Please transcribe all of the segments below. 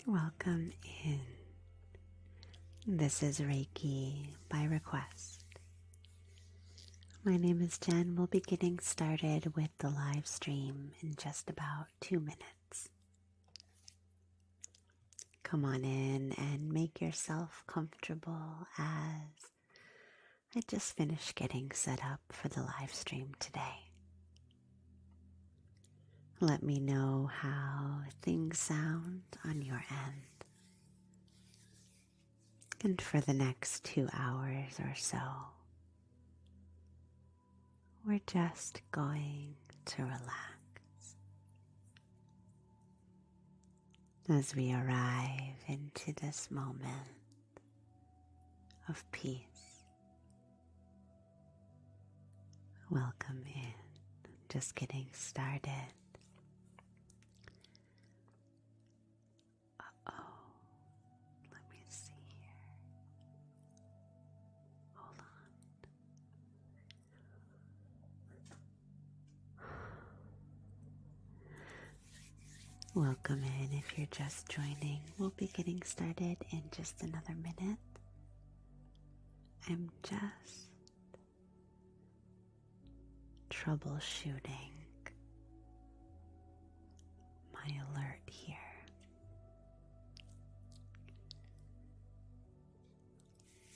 Welcome in. This is Reiki by request. My name is Jen. We'll be getting started with the live stream in just about 2 minutes. Come on in and make yourself comfortable as I just finished getting set up for the live stream today. Let me know how things sound on your end. And for the next 2 hours or so, we're just going to relax as we arrive into this moment of peace. Welcome in. Just getting started. Let me see here. Hold on. Welcome in if you're just joining. We'll be getting started in just another minute. I'm just troubleshooting my alert here.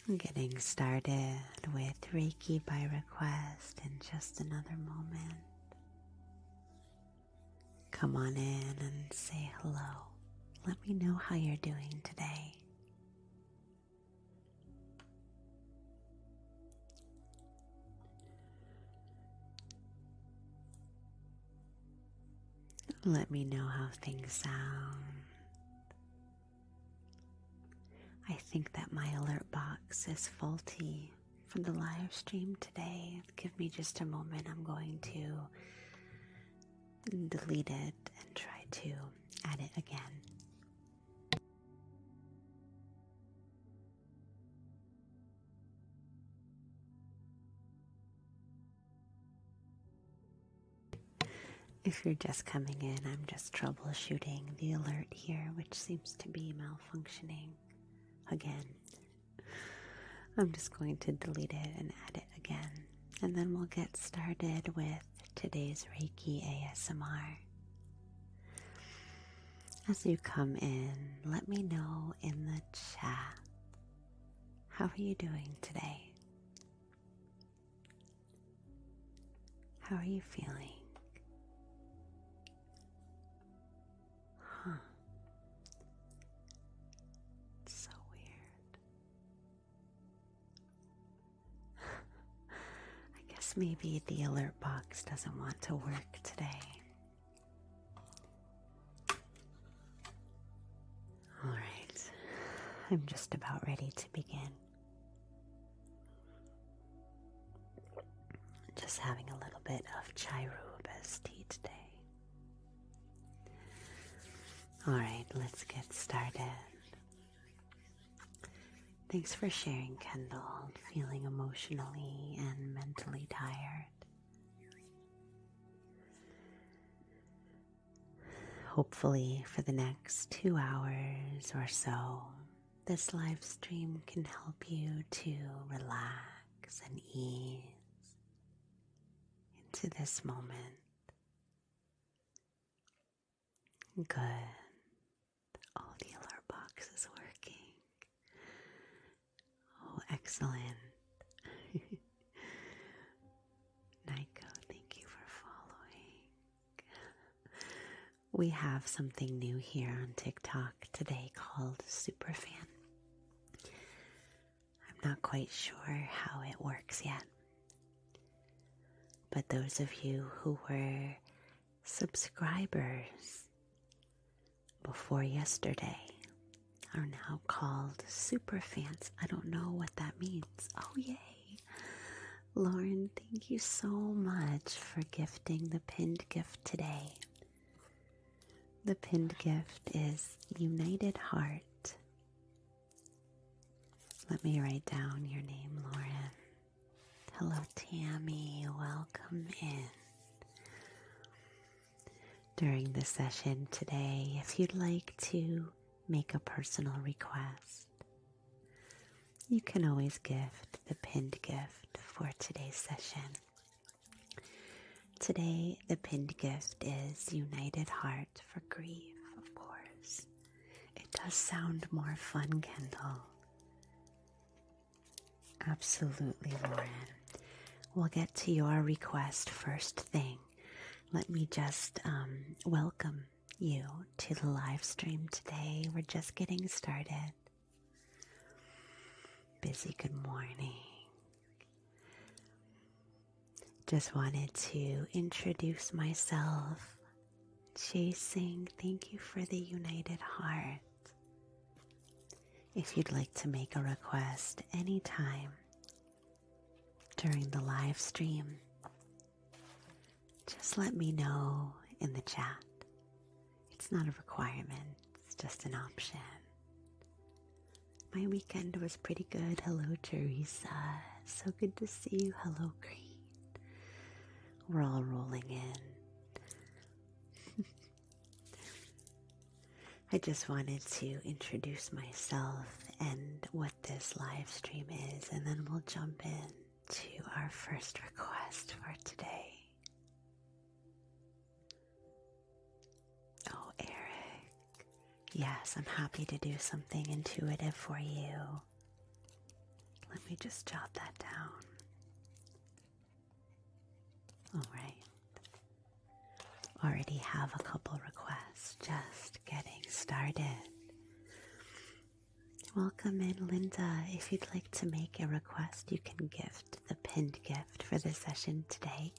I'm getting started with Reiki by request in just another moment. Come on in and say hello. Let me know how you're doing today. Let me know how things sound. I think that my alert box is faulty for the live stream today. Give me just a moment. I'm going to delete it and try to add it again. If you're just coming in, I'm just troubleshooting the alert here, which seems to be malfunctioning again. I'm just going to delete it and add it again, and then we'll get started with today's Reiki ASMR. As you come in, let me know in the chat, how are you doing today? How are you feeling? It's so weird. I guess maybe the alert box doesn't want to work today. Alright, I'm just about ready to begin. Just having a little bit of chai rooib as tea today. Alright, let's get started. Thanks for sharing, Kendall. Feeling emotionally and mentally tired. Hopefully for the next 2 hours or so, this live stream can help you to relax and ease into this moment. Good. Oh, the alert box is working. Oh, excellent. Nico, thank you for following. We have something new here on TikTok today called Superfan. I'm not quite sure how it works yet, but those of you who were subscribers before yesterday are now called Superfans. I don't know what that means. Oh, yay. Lauren, thank you so much for gifting the pinned gift today. The pinned gift is United Heart. Let me write down your name, Lauren. Hello, Tammy. Welcome in. During the session today, if you'd like to make a personal request, you can always gift the pinned gift for today's session. Today, the pinned gift is United Heart for Grief, of course. It does sound more fun, Kendall. Absolutely, Lauren. We'll get to your request first thing. Let me just welcome you to the live stream today. We're just getting started. Busy good morning. Just wanted to introduce myself. Chasing, thank you for the United Heart. If you'd like to make a request anytime during the live stream, just let me know in the chat. It's not a requirement, it's just an option. My weekend was pretty good. Hello, Teresa. So good to see you. Hello, Green. We're all rolling in. I just wanted to introduce myself and what this live stream is, and then we'll jump in to our first request for today. Oh, Eric. Yes, I'm happy to do something intuitive for you. Let me just jot that down. All right. Already have a couple requests, just getting started. Welcome in, Linda. If you'd like to make a request, you can gift the pinned gift for the session today.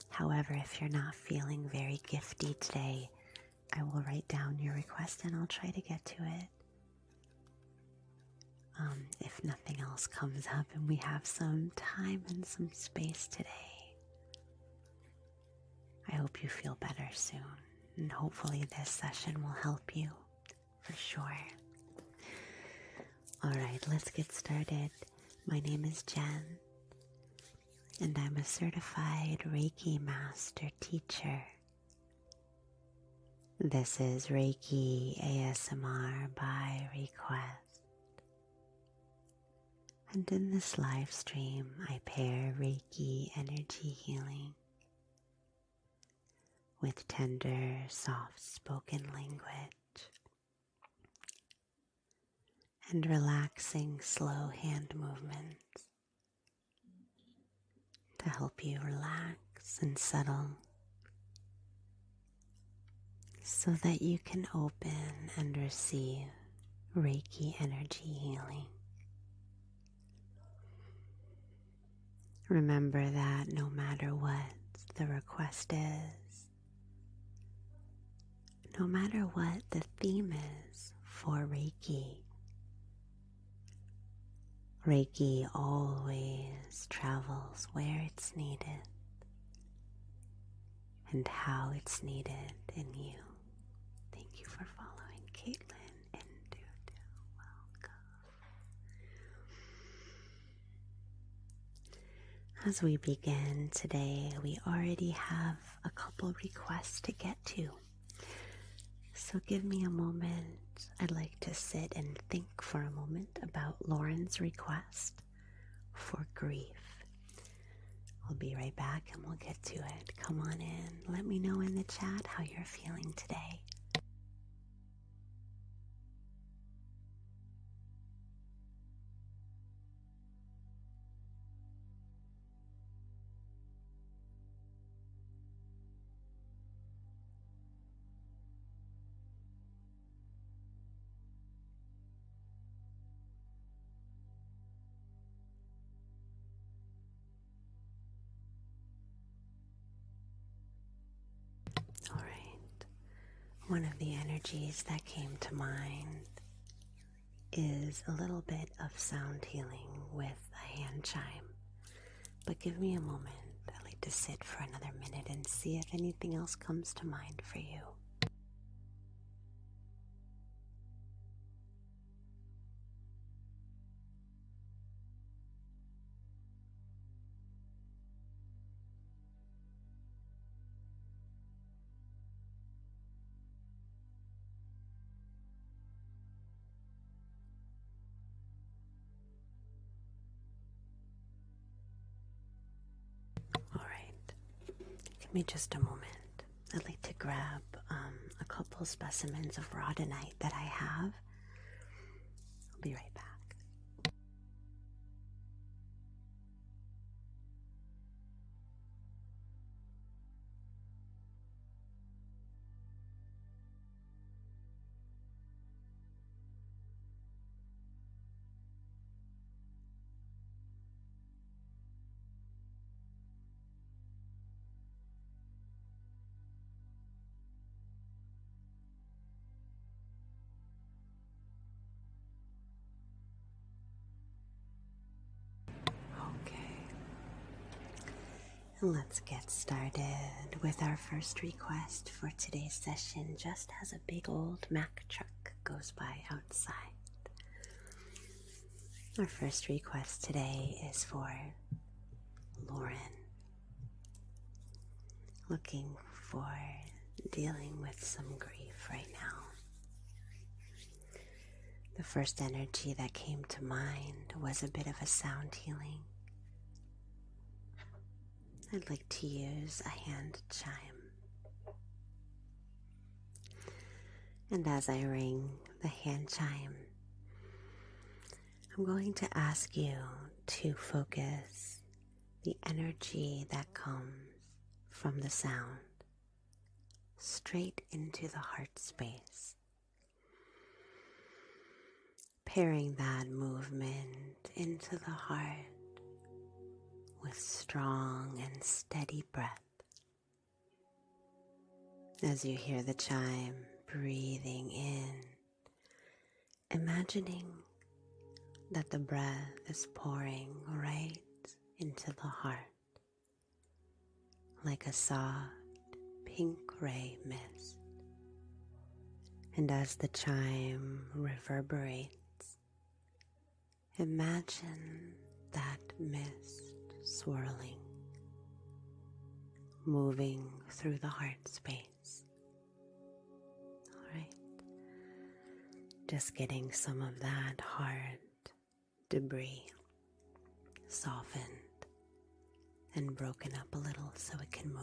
However, if you're not feeling very gifty today, I will write down your request and I'll try to get to it. If nothing else comes up and we have some time and some space today, I hope you feel better soon, and hopefully this session will help you, for sure. Alright, let's get started. My name is Jen, and I'm a certified Reiki Master Teacher. This is Reiki ASMR by request. And in this live stream, I pair Reiki energy healing with tender, soft-spoken language and relaxing, slow hand movements to help you relax and settle so that you can open and receive Reiki energy healing. Remember that no matter what the request is, no matter what the theme is for Reiki, Reiki always travels where it's needed and how it's needed in you. Thank you for following, Caitlin and Dudu. Welcome. As we begin today, we already have a couple requests to get to. So give me a moment. I'd like to sit and think for a moment about Lauren's request for grief. I'll be right back and we'll get to it. Come on in. Let me know in the chat how you're feeling today. All right. One of the energies that came to mind is a little bit of sound healing with a hand chime. But give me a moment. I'd like to sit for another minute and see if anything else comes to mind for you. Give me just a moment. I'd like to grab a couple specimens of Rhodonite that I have. I'll be right back. Okay, and let's get started with our first request for today's session. Just as a big old Mack truck goes by outside. Our first request today is for Lauren, looking for dealing with some grief right now. The first energy that came to mind was a bit of a sound healing. I'd like to use a hand chime. And as I ring the hand chime, I'm going to ask you to focus the energy that comes from the sound straight into the heart space, pairing that movement into the heart with strong and steady breath. As you hear the chime, breathing in, imagining that the breath is pouring right into the heart like a soft pink ray mist. And as the chime reverberates, imagine that mist swirling, moving through the heart space. Alright, just getting some of that heart debris softened and broken up a little so it can move.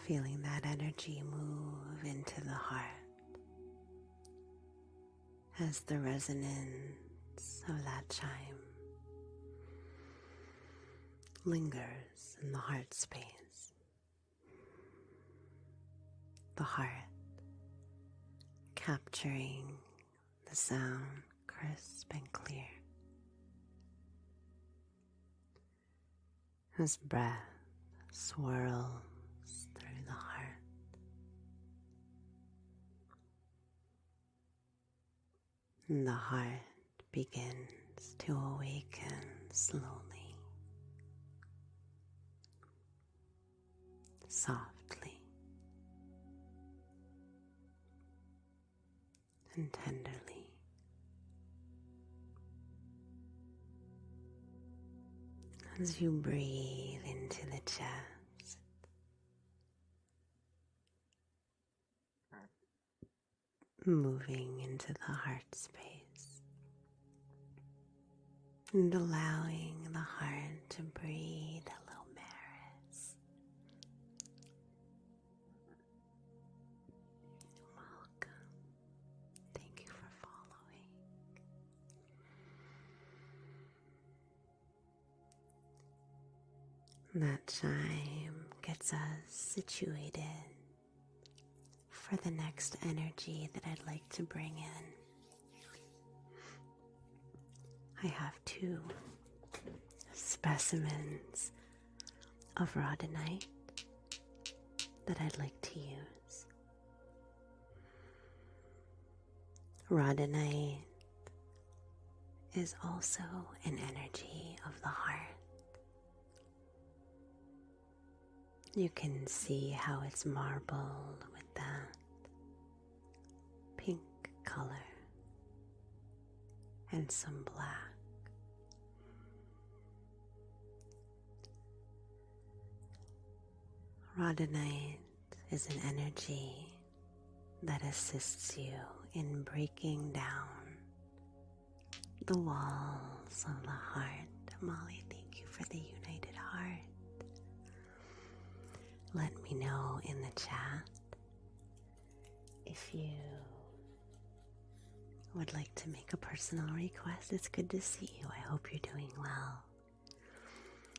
Feeling that energy move into the heart as the resonance of that chime lingers in the heart space. The heart capturing the sound crisp and clear. as breath swirls through the heart. And the heart begins to awaken slowly, softly, and tenderly. As you breathe into the chest, moving into the heart space, and allowing the heart to breathe. Hello, Maris. Welcome. Thank you for following. That chime gets us situated for the next energy that I'd like to bring in. I have 2 specimens of Rhodonite that I'd like to use. Rhodonite is also an energy of the heart. You can see how it's marbled with that pink color and some black. Rhodonite is an energy that assists you in breaking down the walls of the heart. Molly, thank you for the united heart. Let me know in the chat if you would like to make a personal request. It's good to see you. I hope you're doing well.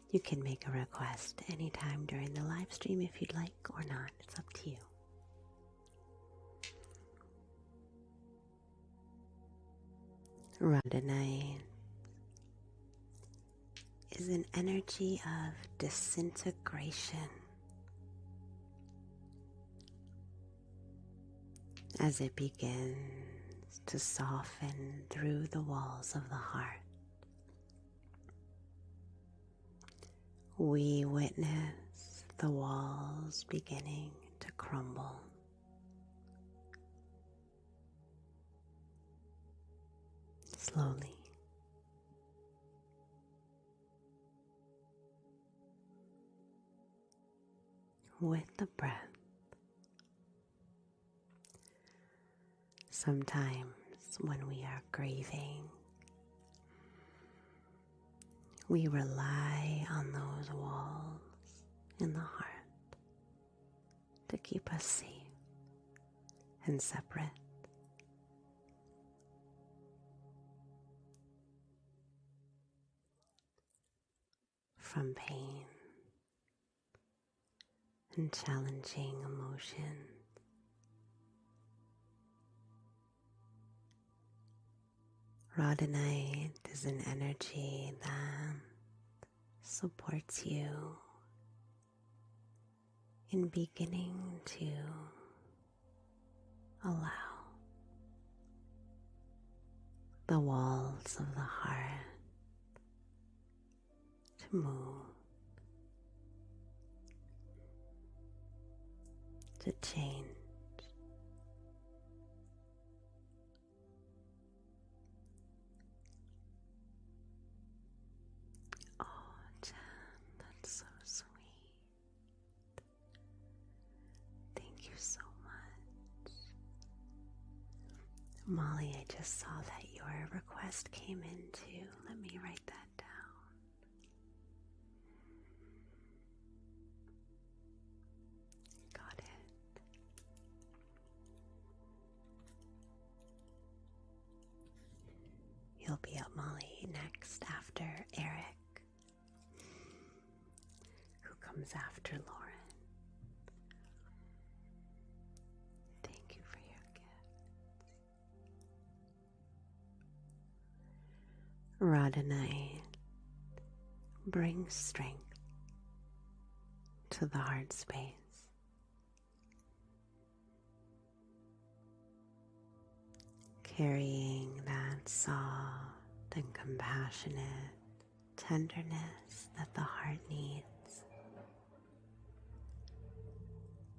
You can make a request anytime during the live stream if you'd like or not. It's up to you. Rhodonite is an energy of disintegration. As it begins to soften through the walls of the heart, we witness the walls beginning to crumble. Slowly. With the breath. Sometimes when we are grieving, we rely on those walls in the heart to keep us safe and separate. From pain and challenging emotions. Rhodonite is an energy that supports you in beginning to allow the walls of the heart to move, to change. Oh, Jen, that's so sweet. Thank you so much. Molly, I just saw that your request came in too. Let me write that down. Got it. You'll be up, Molly, next after Eric, who comes after Lauren. Thank you for your gift. Rhodonite brings strength to the heart space. Carrying that soft and compassionate tenderness that the heart needs,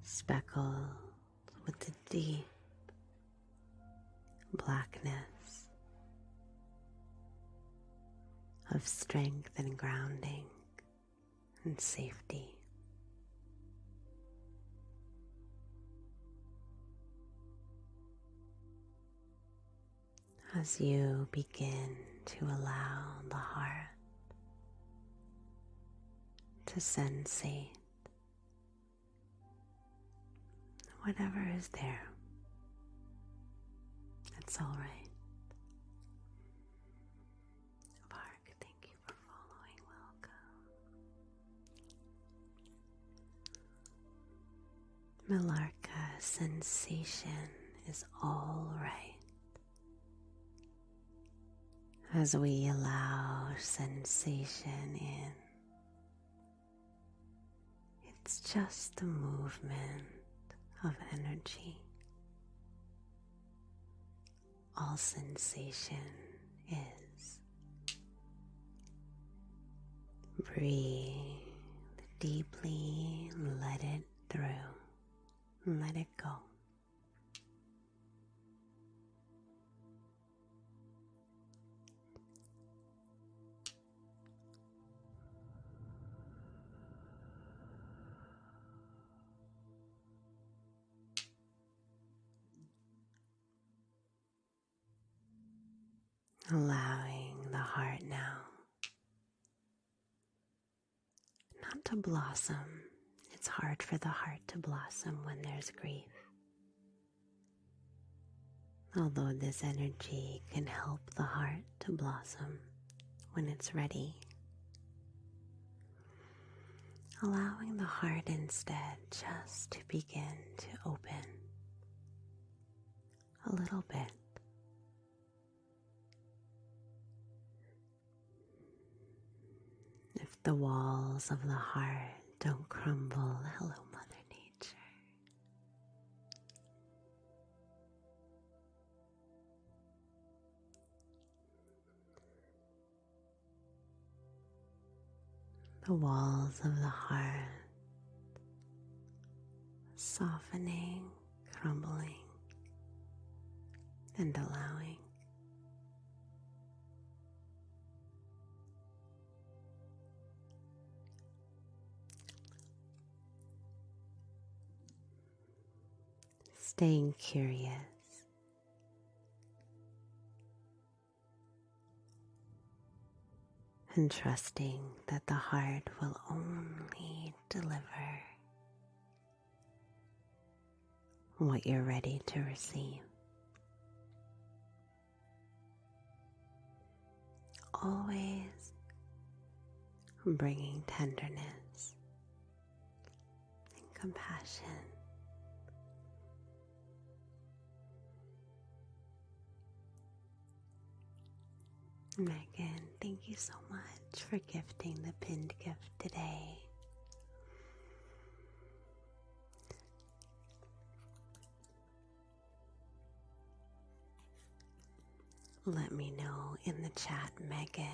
speckled with the deep blackness of strength and grounding and safety. As you begin to allow the heart to sensate whatever is there, it's all right. Park, thank you for following. Welcome. Malarka, sensation is all right. As we allow sensation in, it's just the movement of energy. All sensation is. Breathe deeply, let it through, let it go. Allowing the heart now not to blossom. It's hard for the heart to blossom when there's grief. Although this energy can help the heart to blossom when it's ready. Allowing the heart instead just to begin to open a little bit. If the walls of the heart don't crumble, hello, Mother Nature. The walls of the heart softening, crumbling, and allowing. Staying curious. And trusting that the heart will only deliver what you're ready to receive. Always bringing tenderness and compassion. Megan, thank you so much for gifting the pinned gift today. Let me know in the chat, Megan,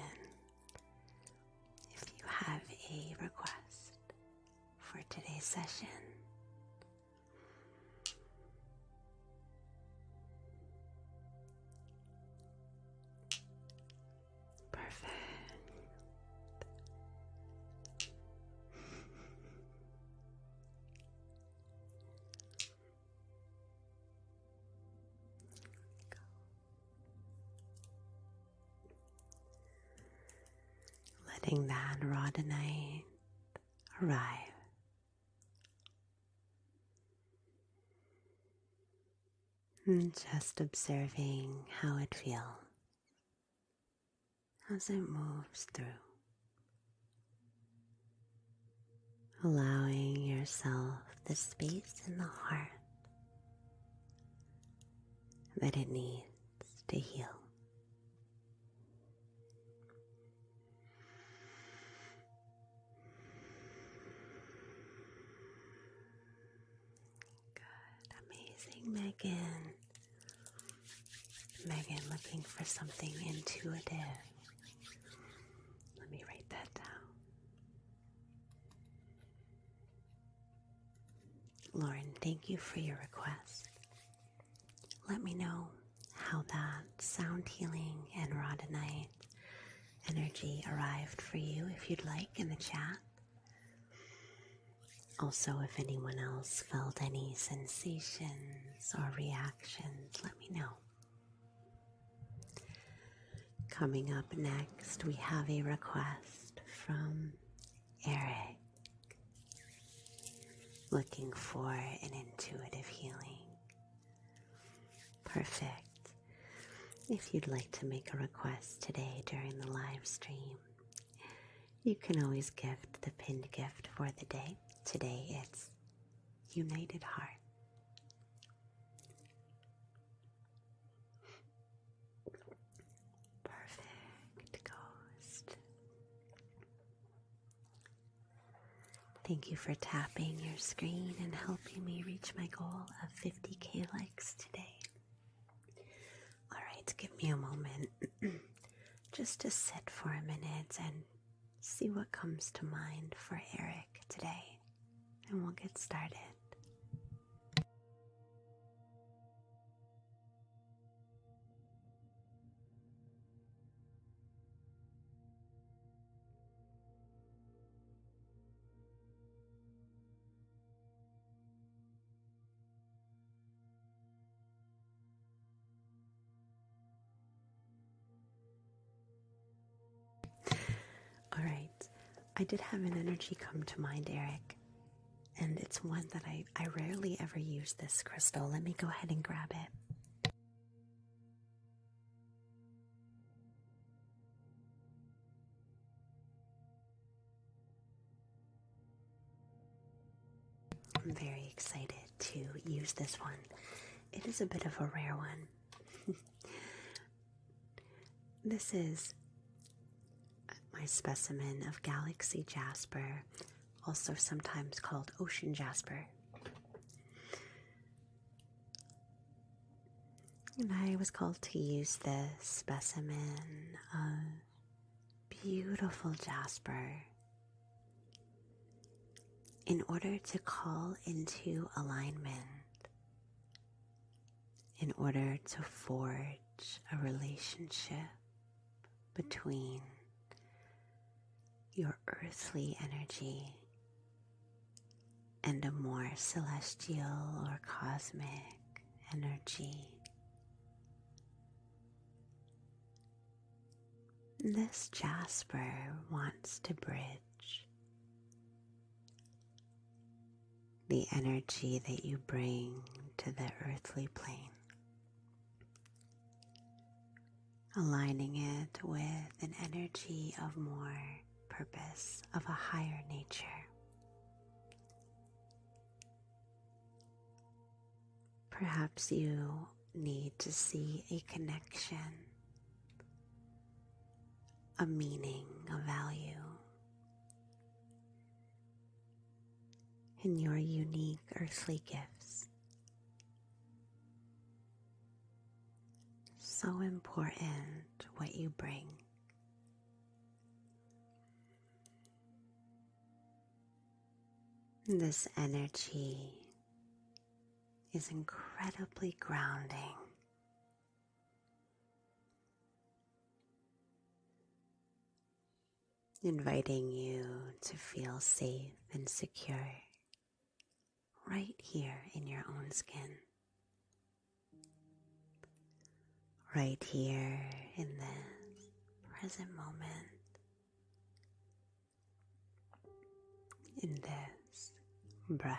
if you have a request for today's session. Perfect. Letting that Rhodonite arrive. And just observing how it feels as it moves through. Allowing yourself the space in the heart that it needs to heal. Megan. Megan looking for something intuitive. Let me write that down. Lauren, thank you for your request. Let me know how that sound healing and Rhodonite energy arrived for you if you'd like in the chat. Also, if anyone else felt any sensations or reactions, let me know. Coming up next, we have a request from Eric, looking for an intuitive healing. Perfect. If you'd like to make a request today during the live stream, you can always gift the pinned gift for the day. Today it's United Heart. Perfect, Ghost. Thank you for tapping your screen and helping me reach my goal of 50k likes today. Alright, give me a moment just to sit for a minute and see what comes to mind for Eric today, and we'll get started. Alright, I did have an energy come to mind, Eric, and it's one that I rarely ever use this crystal. Let me go ahead and grab it. I'm very excited to use this one. It is a bit of a rare one. This is my specimen of galaxy jasper, also sometimes called ocean jasper. And I was called to use this specimen of beautiful jasper in order to call into alignment, in order to forge a relationship between your earthly energy and a more celestial or cosmic energy. This jasper wants to bridge the energy that you bring to the earthly plane, aligning it with an energy of more purpose, of a higher nature. Perhaps you need to see a connection, a meaning, a value in your unique earthly gifts. So important what you bring. This energy is incredibly grounding. Inviting you to feel safe and secure right here in your own skin. Right here in this present moment. In this breath.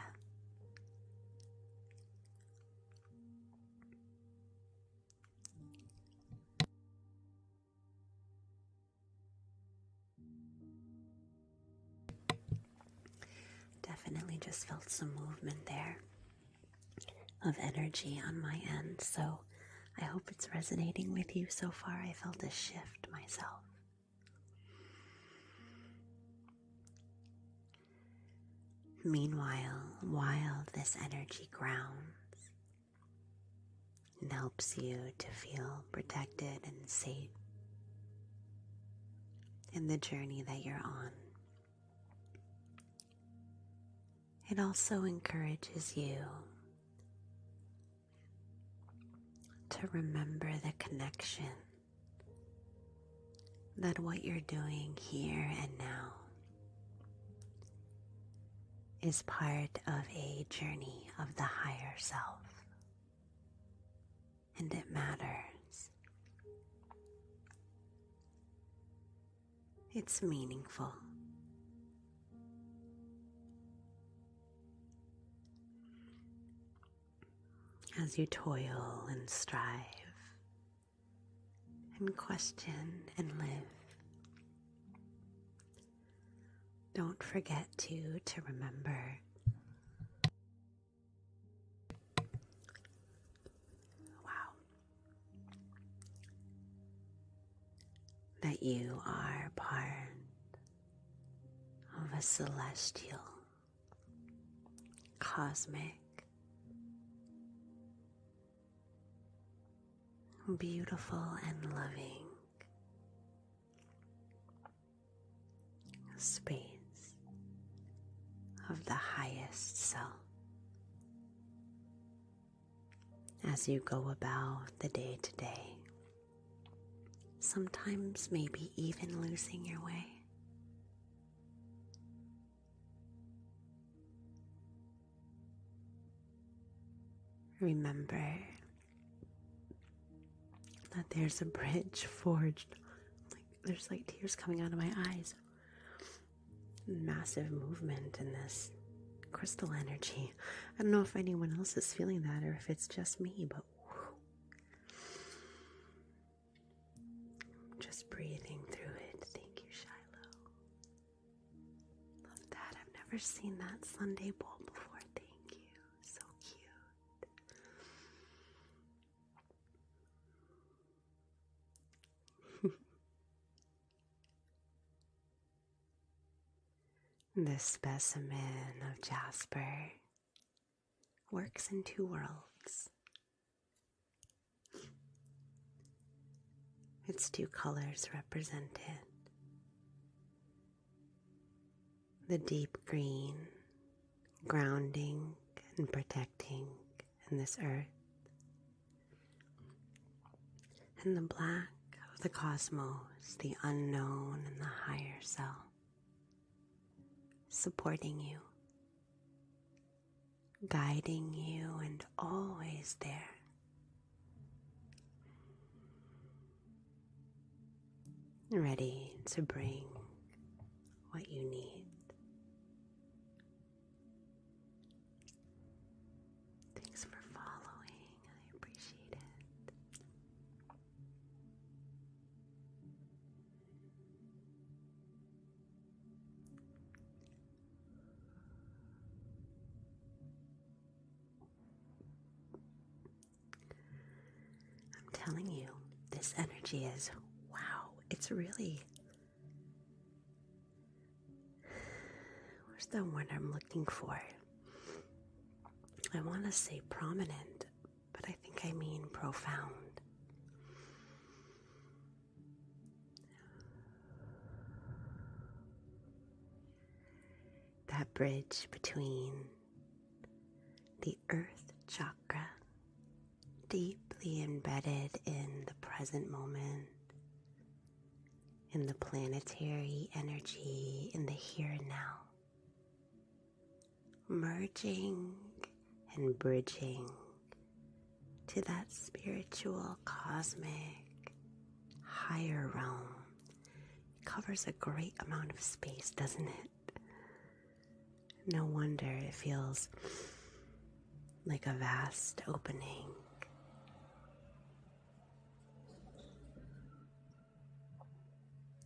Definitely just felt some movement there of energy on my end, so I hope it's resonating with you so far. I felt a shift myself. Meanwhile, while this energy grounds, and helps you to feel protected and safe in the journey that you're on. It also encourages you to remember the connection that what you're doing here and now is part of a journey of the higher self, and it matters. It's meaningful. As you toil and strive and question and live, don't forget to remember that you are part of a celestial, cosmic, beautiful and loving space of the highest self. As you go about the day to day, sometimes maybe even losing your way, remember that there's a bridge forged. There's like tears coming out of my eyes. Massive movement in this crystal energy. I don't know if anyone else is feeling that or if it's just me, but just breathing through it. Thank you, Shiloh. Love that. I've never seen that Sunday bowl before. Thank you. So cute. This specimen of jasper works in two worlds. Its two colors represented: the deep green, grounding and protecting in this earth, and the black of the cosmos, the unknown and the higher self, supporting you, guiding you, and always there. Ready to bring what you need. Thanks for following. I appreciate it. I'm telling you, this energy is wow. It's really, where's the word I'm looking for? I want to say prominent, but I think I mean profound. That bridge between the earth chakra, deeply embedded in the present moment, in the planetary energy, in the here and now, merging and bridging to that spiritual, cosmic, higher realm. It covers a great amount of space, doesn't it? No wonder it feels like a vast opening.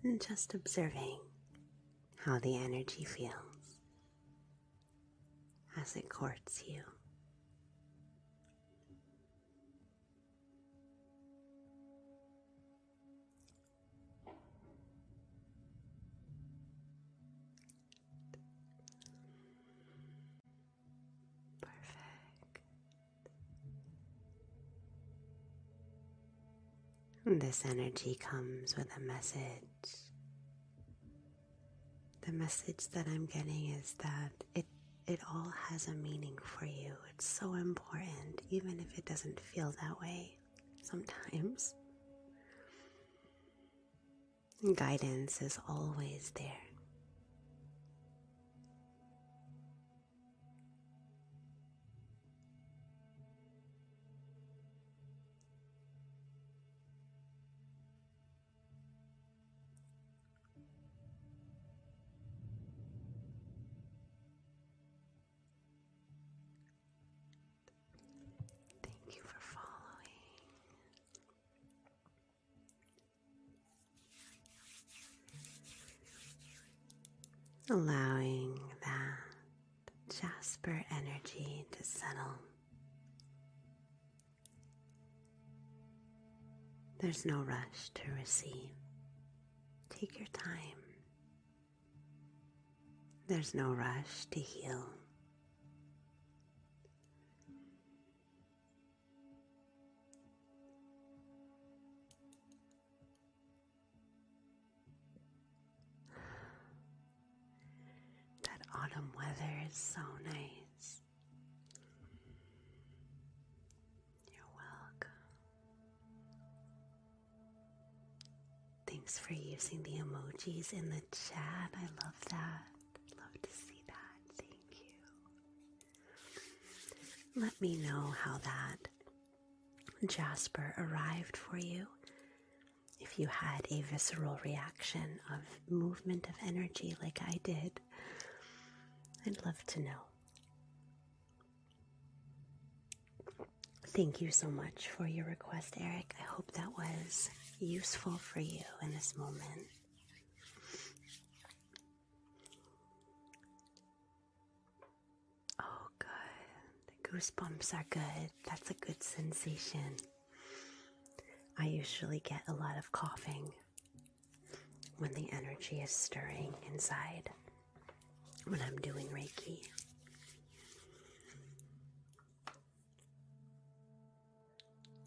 And just observing how the energy feels as it courts you. Perfect. This energy comes with a message. The message that I'm getting is that it all has a meaning for you. It's so important, even if it doesn't feel that way sometimes. Guidance is always there. Thank you for following. Allowing that jasper energy to settle. There's no rush to receive. Take your time. There's no rush to heal. That autumn weather is so nice. You're welcome. Thanks for using the emojis in the chat. I love that. Love to see that. Thank you. Let me know how that jasper arrived for you. If you had a visceral reaction of movement of energy like I did, I'd love to know. Thank you so much for your request, Eric. I hope that was useful for you in this moment. Oh, good. The goosebumps are good. That's a good sensation. I usually get a lot of coughing when the energy is stirring inside when I'm doing Reiki.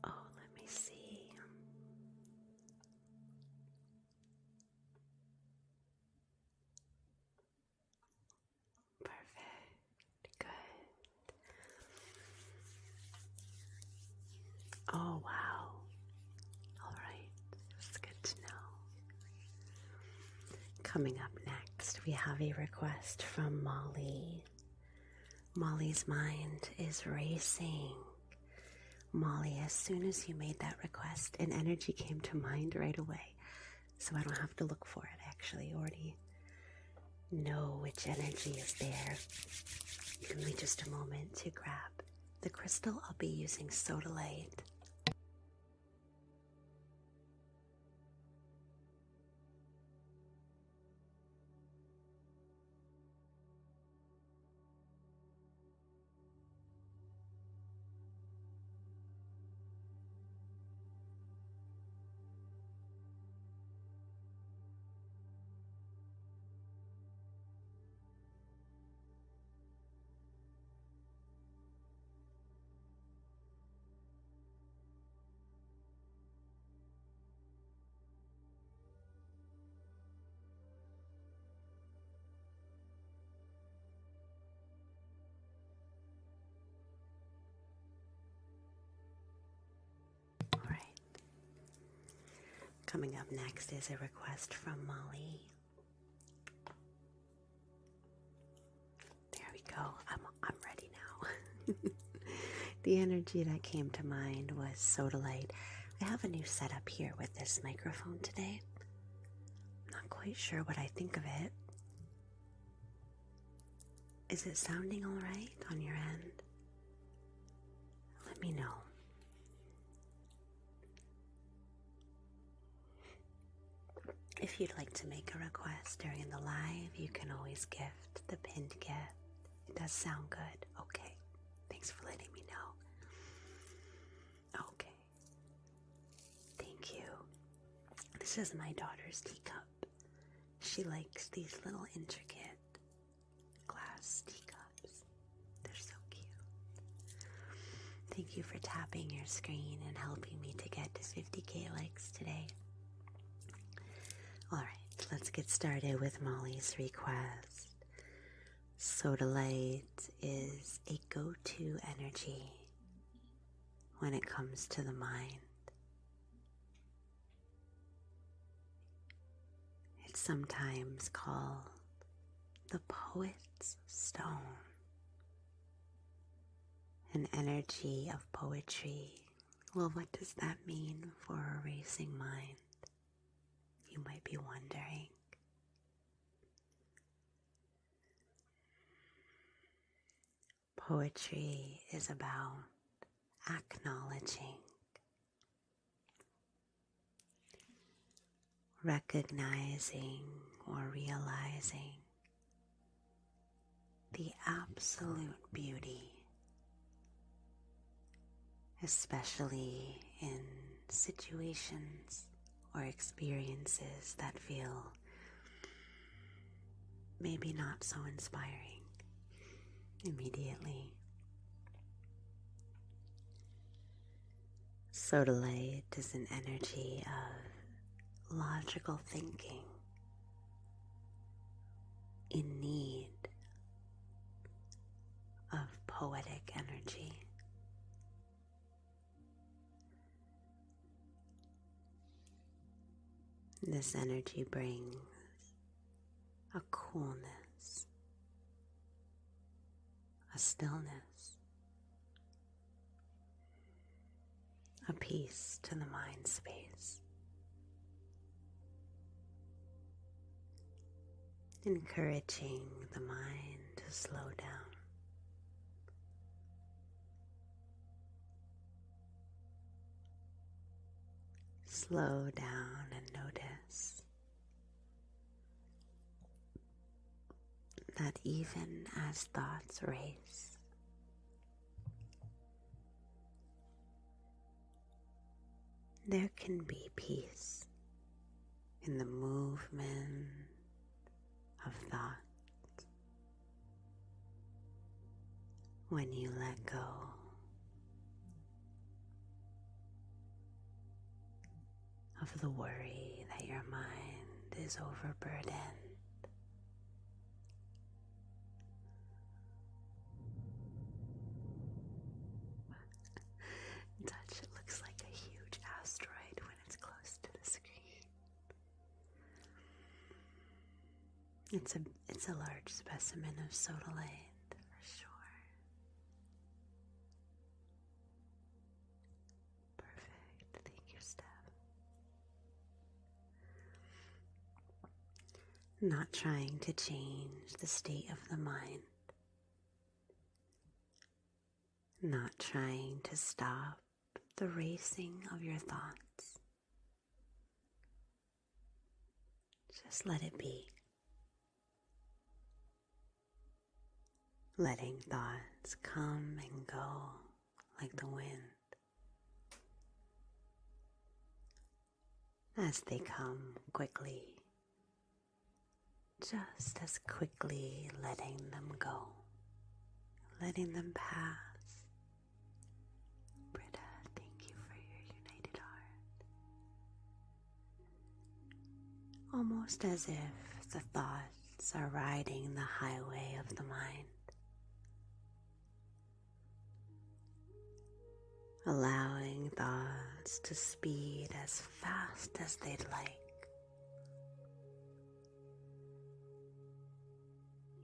Oh, let me see. Perfect. Good. Oh, wow. All right. That's good to know. Coming up next, we have a request from Molly. Molly's mind is racing. Molly, as soon as you made that request, an energy came to mind right away. So I don't have to look for it. I actually already know which energy is there. Give me just a moment to grab the crystal. I'll be using Sodalite. All right. Coming up next is a request from Molly. There we go. I'm ready now. The energy that came to mind was Sodalite. I have a new setup here with this microphone today. Not quite sure what I think of it. Is it sounding all right on your end? Let me know. If you'd like to make a request during the live, you can always gift the pinned gift. It does sound good. Okay. Thanks for letting me know. Okay. Thank you. This is my daughter's teacup. She likes these little intricate glass teacups. They're so cute. Thank you for tapping your screen and helping me to get to 50K likes today. Alright, let's get started with Molly's request. Sodalite is a go-to energy when it comes to the mind. It's sometimes called the poet's stone, an energy of poetry. Well, what does that mean for a racing mind? You might be wondering. Poetry is about acknowledging, recognizing, or realizing the absolute beauty, especially in situations or experiences that feel maybe not so inspiring immediately. Sodalite is an energy of logical thinking in need of poetic energy. This energy brings a coolness, a stillness, a peace to the mind space, encouraging the mind to slow down. Slow down and notice that even as thoughts race, there can be peace in the movement of thought when you let go. Of the worry that your mind is overburdened. Touch, it looks like a huge asteroid when it's close to the screen. It's a large specimen of Sodalite for sure. Perfect. Thank you, Steph. Not trying to change the state of the mind. Not trying to stop the racing of your thoughts. Just let it be. Letting thoughts come and go like the wind. As they come quickly, just as quickly letting them go, letting them pass. Britta, thank you for your united heart. Almost as if the thoughts are riding the highway of the mind, allowing thoughts to speed as fast as they'd like.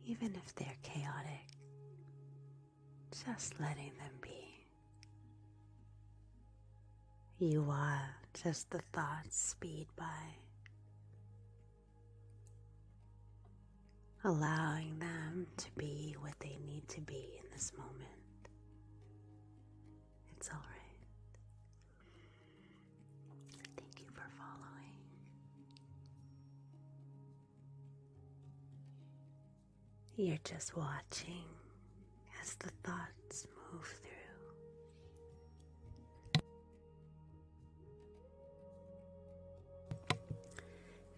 Even if they're chaotic, just letting them be. You watch as the thoughts speed by, allowing them to be what they need to be in this moment. It's all right. Thank you for following. You're just watching as the thoughts move through.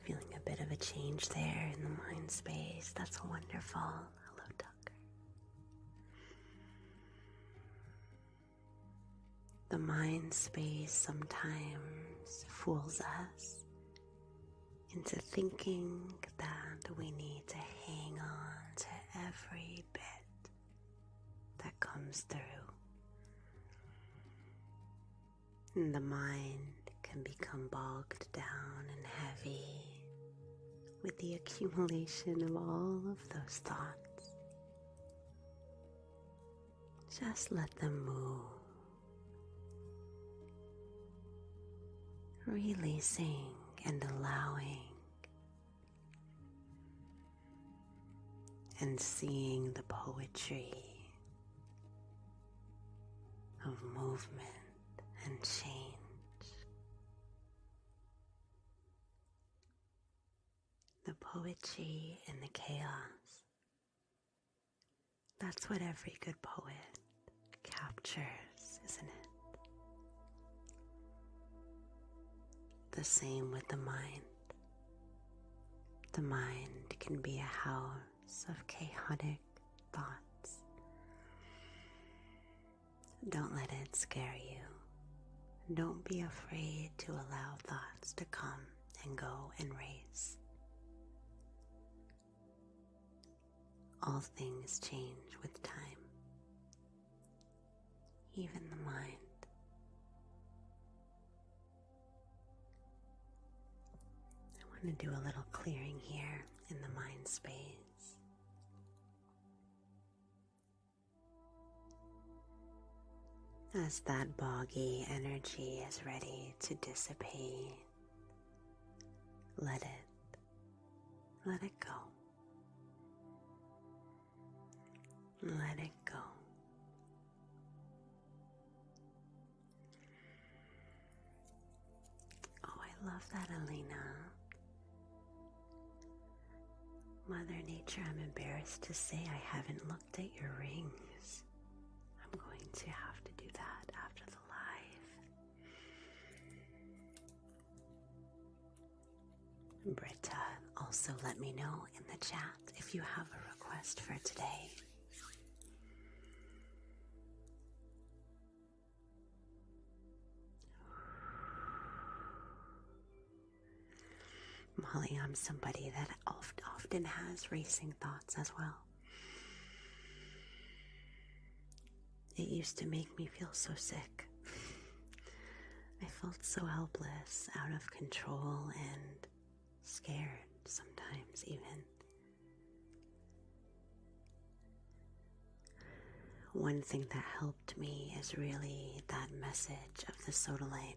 Feeling a bit of a change there in the mind space. That's wonderful. Hello, Tucker. The mind space sometimes fools us into thinking that we need to hang on to every bit that comes through. And the mind can become bogged down and heavy with the accumulation of all of those thoughts. Just let them move, releasing and allowing, and seeing the poetry of movement and change. The poetry in the chaos. That's what every good poet captures, isn't it? The same with the mind. The mind can be a house of chaotic thoughts. Don't let it scare you. Don't be afraid to allow thoughts to come and go and race. All things change with time, even the mind. I want to do a little clearing here in the mind space. As that boggy energy is ready to dissipate, let it go. Let it go. Oh, I love that, Elena. Mother Nature, I'm embarrassed to say I haven't looked at your rings. I'm going to have to do that after the live. Britta, also let me know in the chat if you have a request for today. Molly, I'm somebody that often has racing thoughts as well. It used to make me feel so sick. I felt so helpless, out of control, and scared sometimes even. One thing that helped me is really that message of the Sodalite.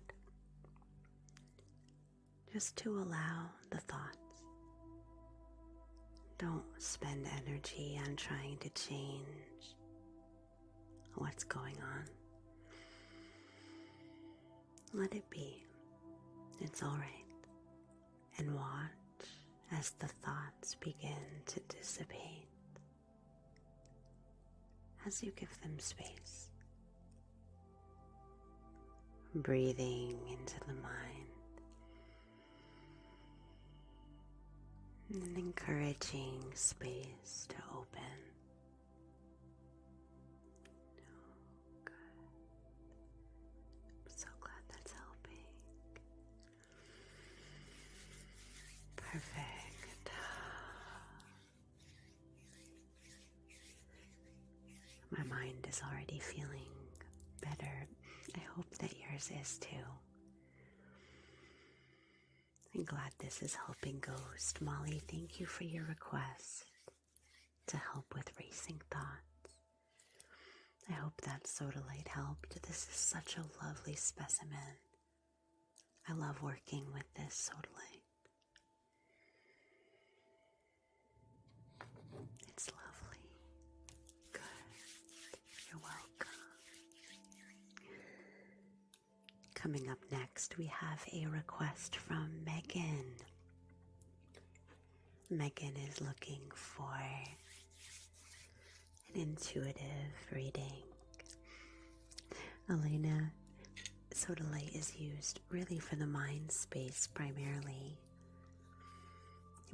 Just to allow the thoughts. Don't spend energy on trying to change what's going on. Let it be. It's all right. And watch as the thoughts begin to dissipate, as you give them space. Breathing into the mind. And encouraging space to open. Good. I'm so glad that's helping. Perfect. My mind is already feeling better. I hope that yours is too. I'm glad this is helping Ghost. Molly, thank you for your request to help with racing thoughts. I hope that Sodalite helped. This is such a lovely specimen. I love working with this Sodalite. It's lovely. Good. You're welcome. Coming up next, we have a request from Megan. Megan is looking for an intuitive reading. Elena, Sodalite is used really for the mind space primarily.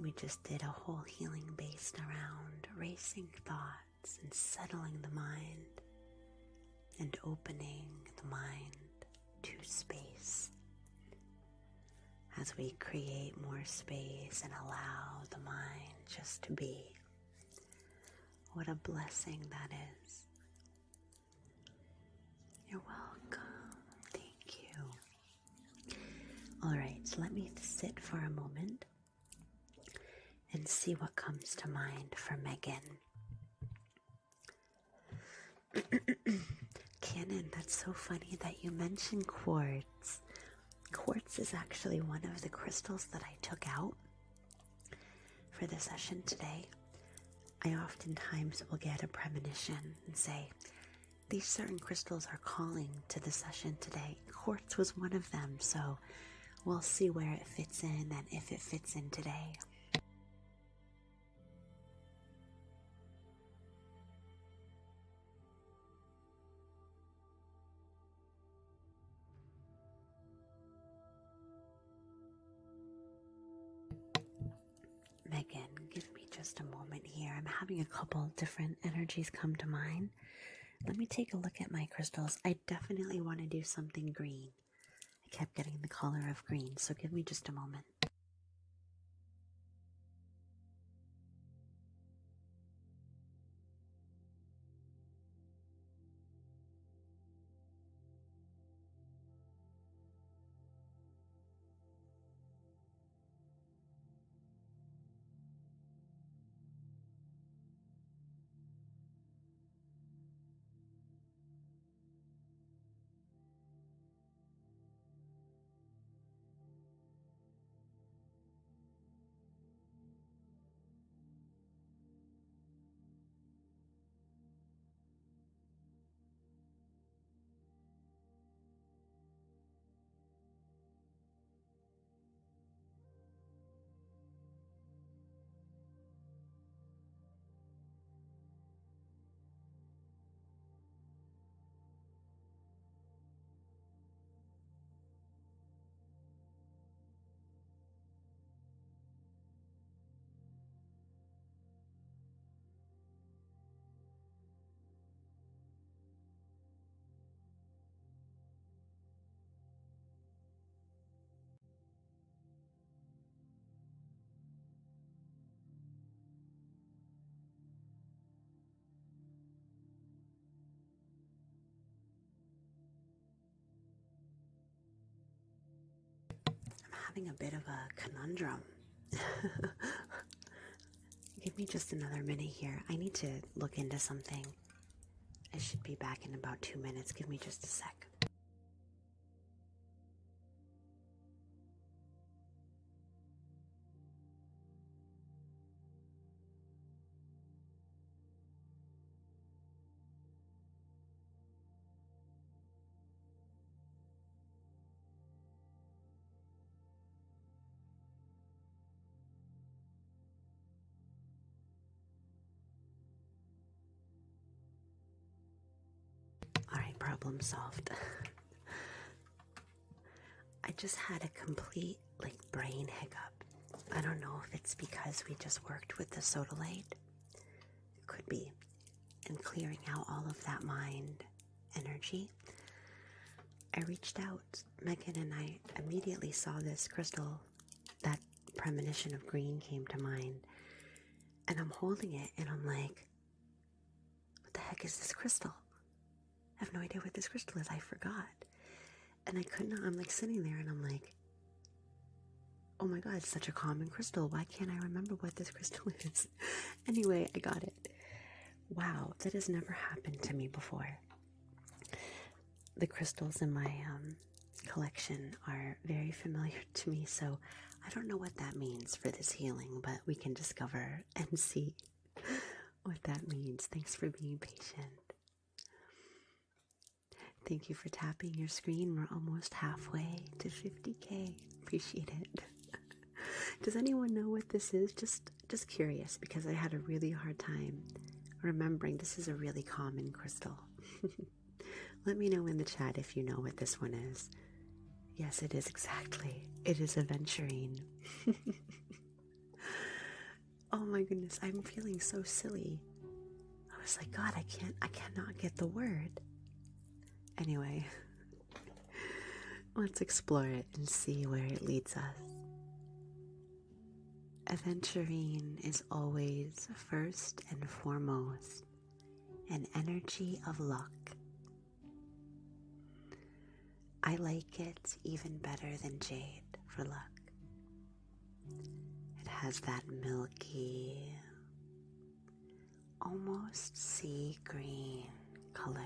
We just did a whole healing based around racing thoughts and settling the mind and opening the mind space. As we create more space and allow the mind just to be. What a blessing that is. You're welcome. Thank you. All right, so let me sit for a moment and see what comes to mind for Megan. Cannon, that's so funny that you mentioned quartz. Quartz is actually one of the crystals that I took out for the session today. I oftentimes will get a premonition and say, these certain crystals are calling to the session today. Quartz was one of them, so we'll see where it fits in and if it fits in today. Megan, give me just a moment here. I'm having a couple different energies come to mind. Let me take a look at my crystals. I definitely want to do something green. I kept getting the color of green, so give me just a moment. Having a bit of a conundrum. Give me just another minute here. I need to look into something. I should be back in about 2 minutes. Give me just a sec. Alright, problem solved. I just had a complete brain hiccup. I don't know if it's because we just worked with the Sodalite. It could be. And clearing out all of that mind energy. I reached out. Megan and I immediately saw this crystal. That premonition of green came to mind. And I'm holding it and I'm like, what the heck is this crystal? I have no idea what this crystal is. I forgot. And I couldn't, I'm sitting there and I'm like, oh my God, it's such a common crystal. Why can't I remember what this crystal is? Anyway, I got it. Wow, that has never happened to me before. The crystals in my collection are very familiar to me, so I don't know what that means for this healing, but we can discover and see what that means. Thanks for being patient. Thank you for tapping your screen. We're almost halfway to 50K. Appreciate it. Does anyone know what this is? Just curious, because I had a really hard time remembering this is a really common crystal. Let me know in the chat if you know what this one is. Yes, it is exactly. It is Aventurine. Oh my goodness, I'm feeling so silly. I was like, God, I cannot get the word. Anyway, Let's explore it and see where it leads us. Aventurine is always first and foremost an energy of luck. I like it even better than jade for luck. It has that milky, almost sea green color.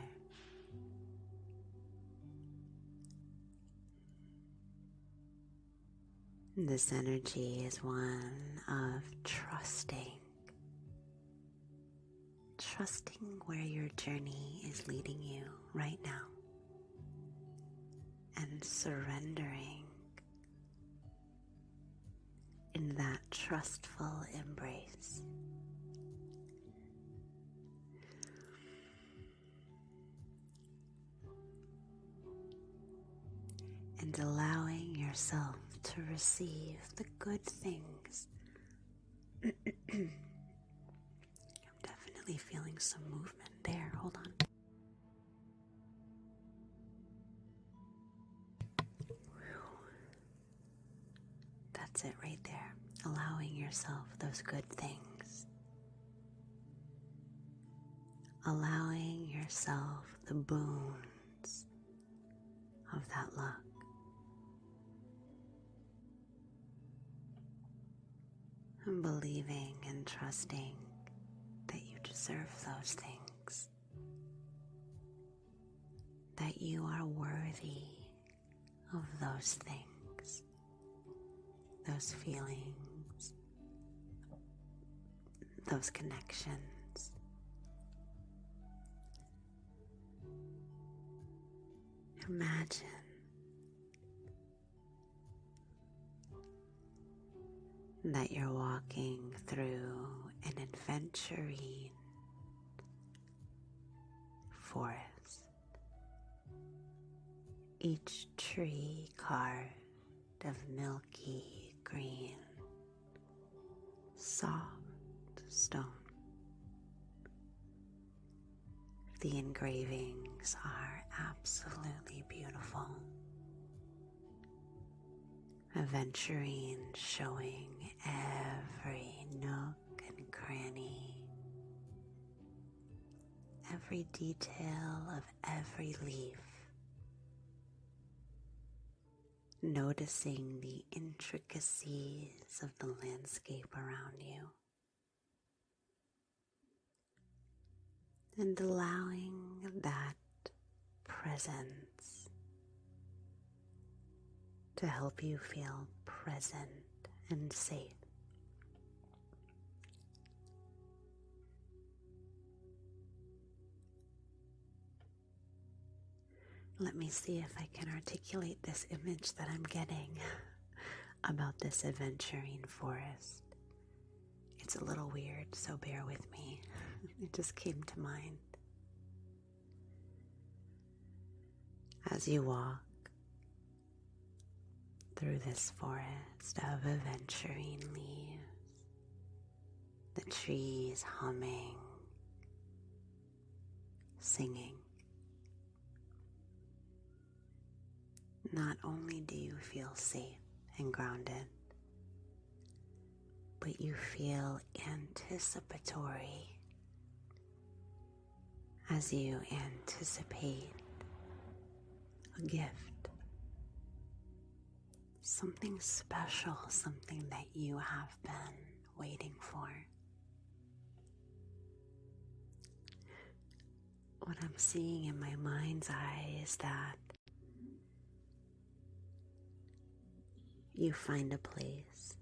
This energy is one of trusting where your journey is leading you right now, and surrendering in that trustful embrace. And allowing yourself to receive the good things. I'm definitely feeling some movement there. Hold on. That's it right there. Allowing yourself those good things. Allowing yourself the boons of that luck. And believing and trusting that you deserve those things. That you are worthy of those things. Those feelings. Those connections. Imagine that you're walking through an aventurine forest. Each tree carved of milky green, soft stone. The engravings are absolutely beautiful. Aventurine showing every nook and cranny, every detail of every leaf, noticing the intricacies of the landscape around you, and allowing that presence to help you feel present and safe. Let me see if I can articulate this image that I'm getting about this aventurine forest. It's a little weird, so bear with me. It just came to mind. As you walk through this forest of aventurine leaves, the trees humming, singing. Not only do you feel safe and grounded, but you feel anticipatory as you anticipate a gift, something special, something that you have been waiting for. What I'm seeing in my mind's eye is that you find a place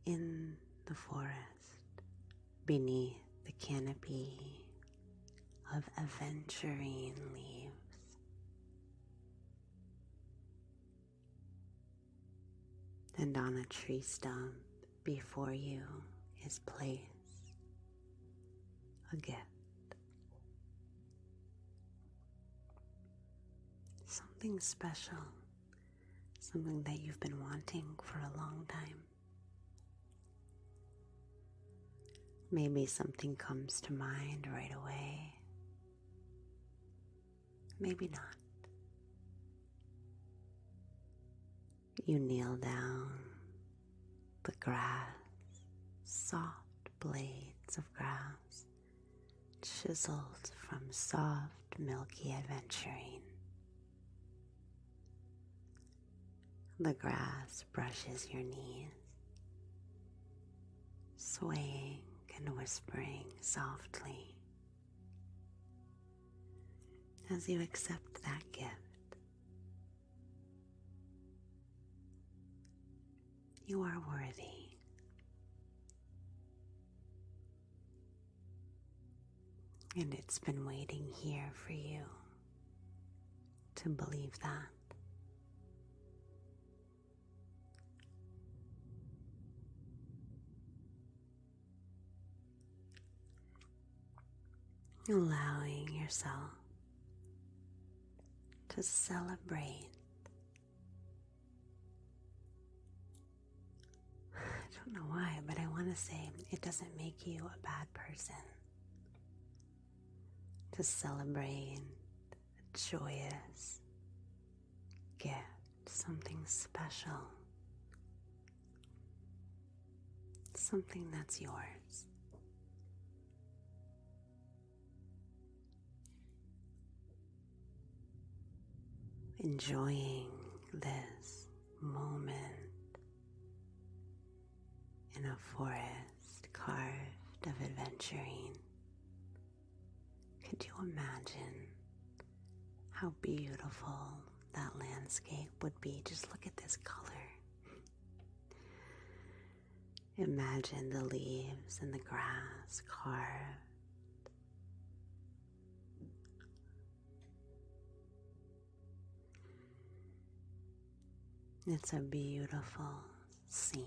in the forest beneath the canopy of aventurine leaves. And on a tree stump before you is placed a gift. Something special. Something that you've been wanting for a long time. Maybe something comes to mind right away. Maybe not. You kneel down. The grass, soft blades of grass, chiseled from soft, milky aventurine. The grass brushes your knees, swaying and whispering softly as you accept that gift. You are worthy. And it's been waiting here for you to believe that. Allowing yourself to celebrate. I don't know why, but I want to say it doesn't make you a bad person. To celebrate a joyous gift, something special, something that's yours. Enjoying this moment in a forest carved of aventurine. Could you imagine how beautiful that landscape would be? Just look at this color. Imagine the leaves and the grass carved. It's a beautiful scene.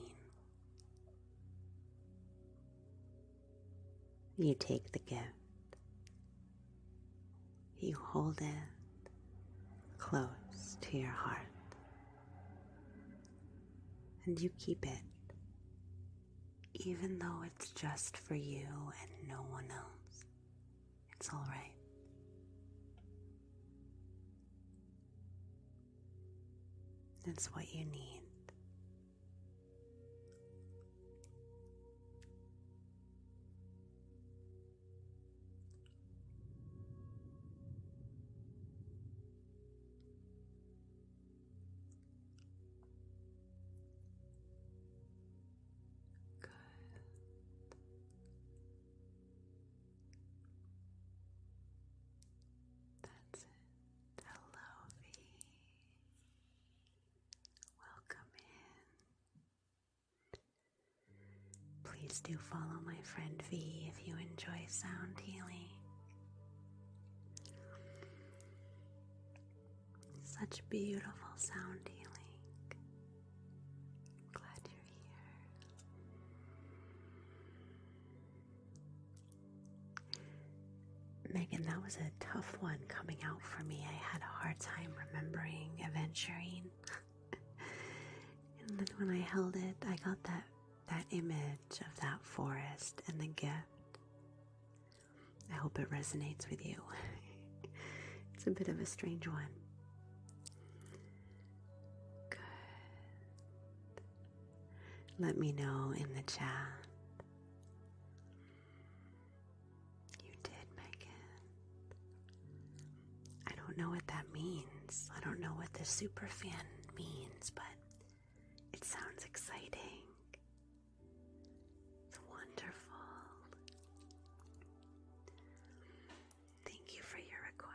You take the gift. You hold it close to your heart. And you keep it, even though it's just for you and no one else. It's all right. It's what you need. Good. That's it. Hello, V. Welcome in. Please do follow my friend V if you enjoy sound healing. Such beautiful sound healing. Glad you're here. Megan, that was a tough one coming out for me. I had a hard time remembering Aventurine. And then when I held it, I got that image of that forest and the gift. I hope it resonates with you. It's a bit of a strange one. Good. Let me know in the chat. You did, Megan. I don't know what that means. I don't know what the superfan means, but it sounds exciting. It's wonderful. Thank you for your request.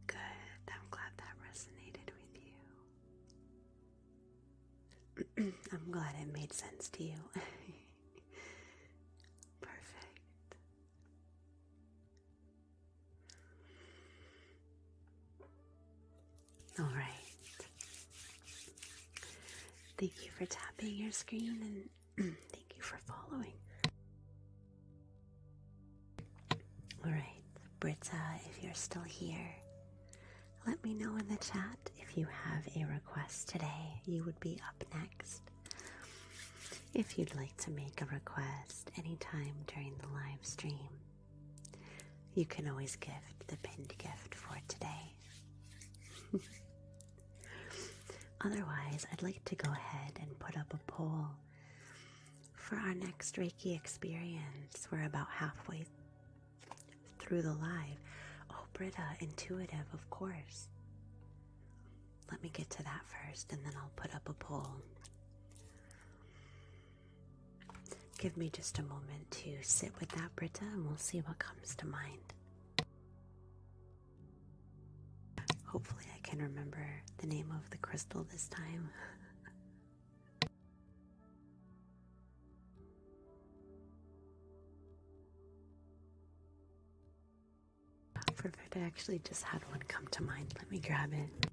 Good. I'm glad that resonated with you. I'm glad it made sense to you. Perfect. All right. Thank you for tapping your screen and thank you for following. All right, Britta, if you're still here, let me know in the chat if you have a request today. You would be up next. If you'd like to make a request anytime during the live stream, you can always gift the pinned gift for today. Otherwise, I'd like to go ahead and put up a poll for our next Reiki experience. We're about halfway through the live. Oh, Britta, intuitive, of course. Let me get to that first, and then I'll put up a poll. Give me just a moment to sit with that, Britta, and we'll see what comes to mind. Hopefully I can remember the name of the crystal this time. Perfect, I actually just had one come to mind. Let me grab it.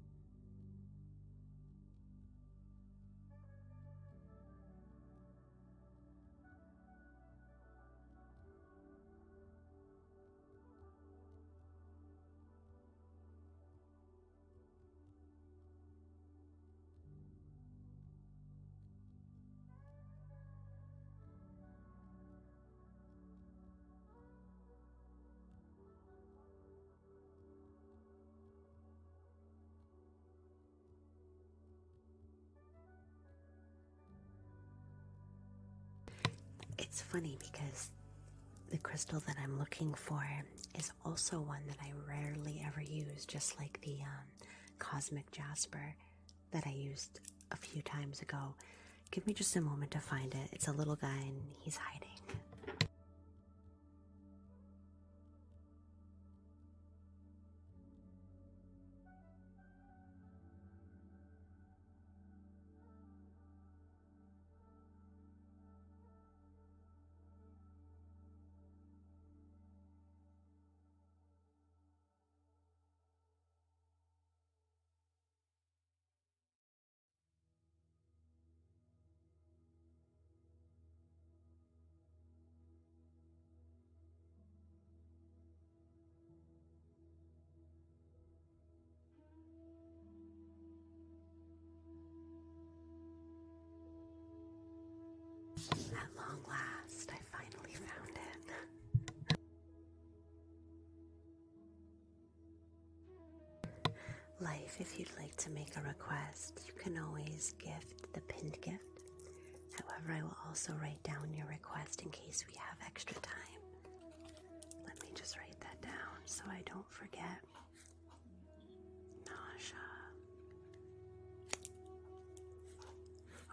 It's funny because the crystal that I'm looking for is also one that I rarely ever use, just like the cosmic jasper that I used a few times ago. Give me just a moment to find it. It's a little guy and he's hiding. At long last, I finally found it. Life, if you'd like to make a request, you can always gift the pinned gift. However, I will also write down your request in case we have extra time. Let me just write that down so I don't forget. Nasha.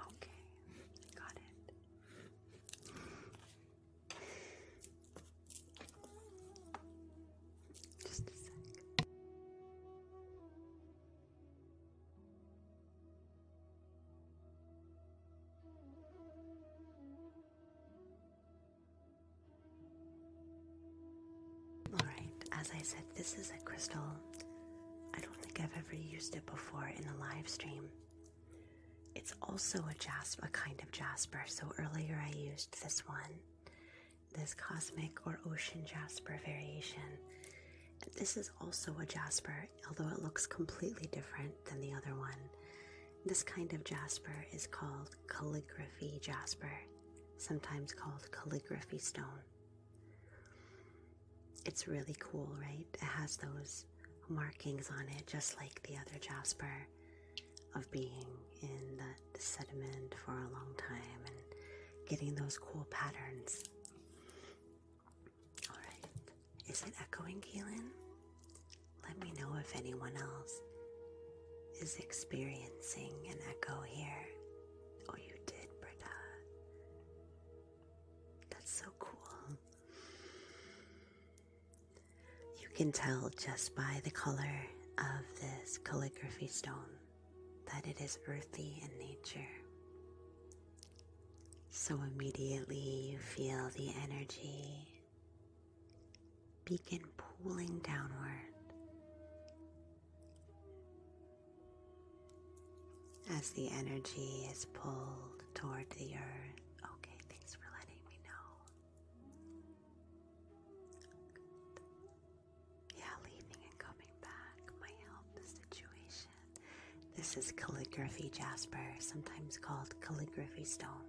Okay, got it. Just a sec. Alright, as I said, this is a crystal. I don't think I've ever used it before in a live stream. It's also a kind of jasper. So earlier I used this one, this cosmic or ocean jasper variation. This is also a jasper, although it looks completely different than the other one. This kind of jasper is called calligraphy jasper, sometimes called calligraphy stone. It's really cool, right? It has those markings on it, just like the other jasper, of being in the sediment for a long time and getting those cool patterns. Alright, is it echoing, Keelan? Let me know if anyone else is experiencing an echo here. Oh, you did, Britta. That's so cool. You can tell just by the color of this calligraphy stone that it is earthy in nature. So immediately you feel the energy begin pulling downward as the energy is pulled toward the earth. Okay, thanks for letting me know. Yeah, leaving and coming back might help the situation. This is calligraphy jasper, sometimes called calligraphy stone.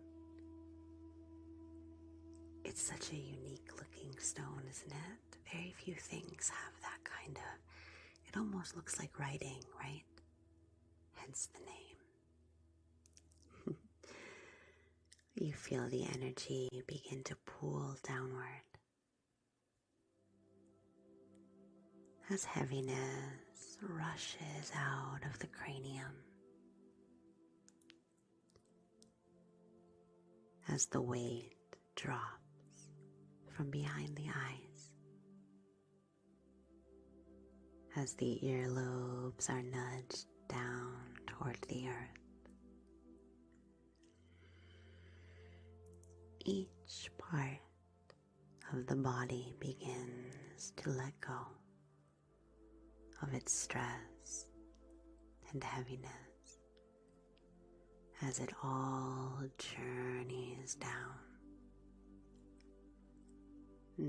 It's such a unique looking stone, isn't it? Very few things have that kind of It almost looks like writing, right? Hence the name. You feel the energy begin to pool downward as heaviness rushes out of the cranium, as the weight drops from behind the eyes, as the earlobes are nudged down toward the earth. Each part of the body begins to let go of its stress and heaviness as it all journeys down,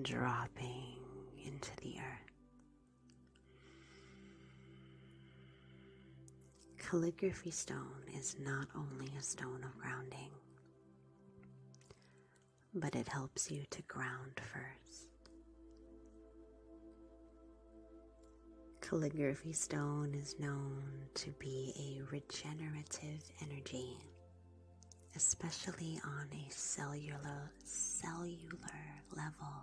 dropping into the earth. Calligraphy stone is not only a stone of grounding, but it helps you to ground first. Calligraphy stone is known to be a regenerative energy, especially on a cellular level.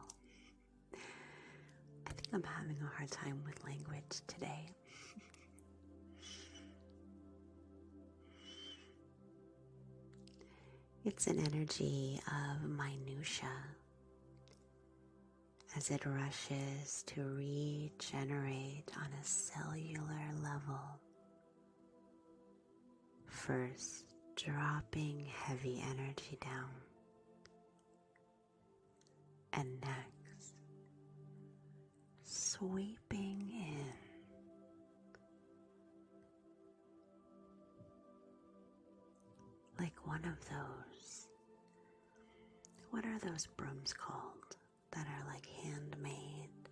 I think I'm having a hard time with language today. It's an energy of minutia as it rushes to regenerate on a cellular level, first dropping heavy energy down, and next sweeping in, like one of those, what are those brooms called that are like handmade,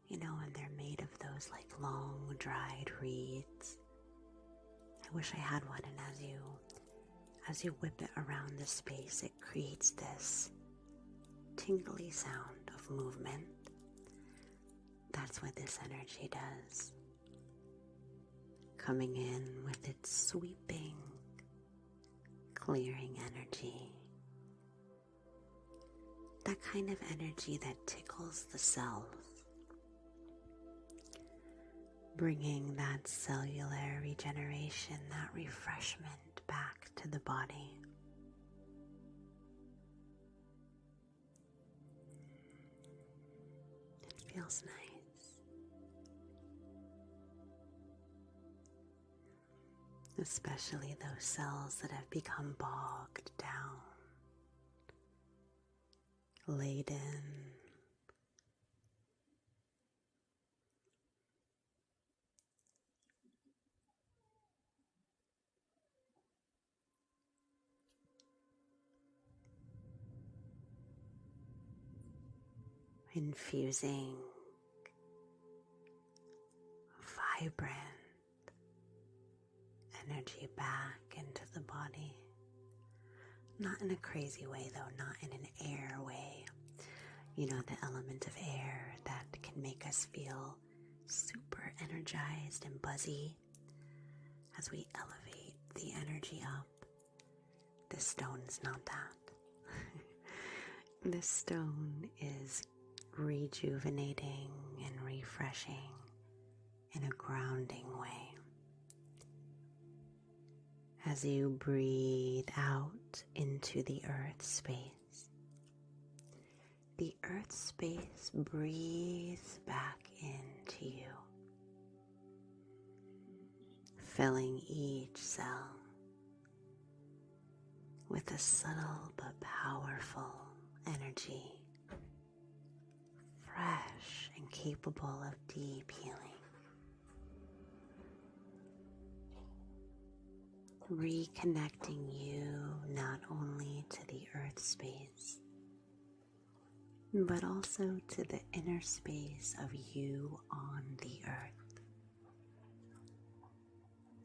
you know, and they're made of those like long dried reeds. I wish I had one, and as you whip it around the space, it creates this tingly sound of movement. That's what this energy does, coming in with its sweeping, clearing energy. That kind of energy that tickles the cells, bringing that cellular regeneration, that refreshment back to the body. It feels nice. Especially those cells that have become bogged down, laden, infusing vibrant energy back into the body. Not in a crazy way though, not in an air way. You know, the element of air that can make us feel super energized and buzzy as we elevate the energy up. This stone is not that. This stone is rejuvenating and refreshing in a grounding way. As you breathe out into the earth space, the earth space breathes back into you, filling each cell with a subtle but powerful energy, fresh and capable of deep healing. Reconnecting you not only to the earth space, but also to the inner space of you on the earth.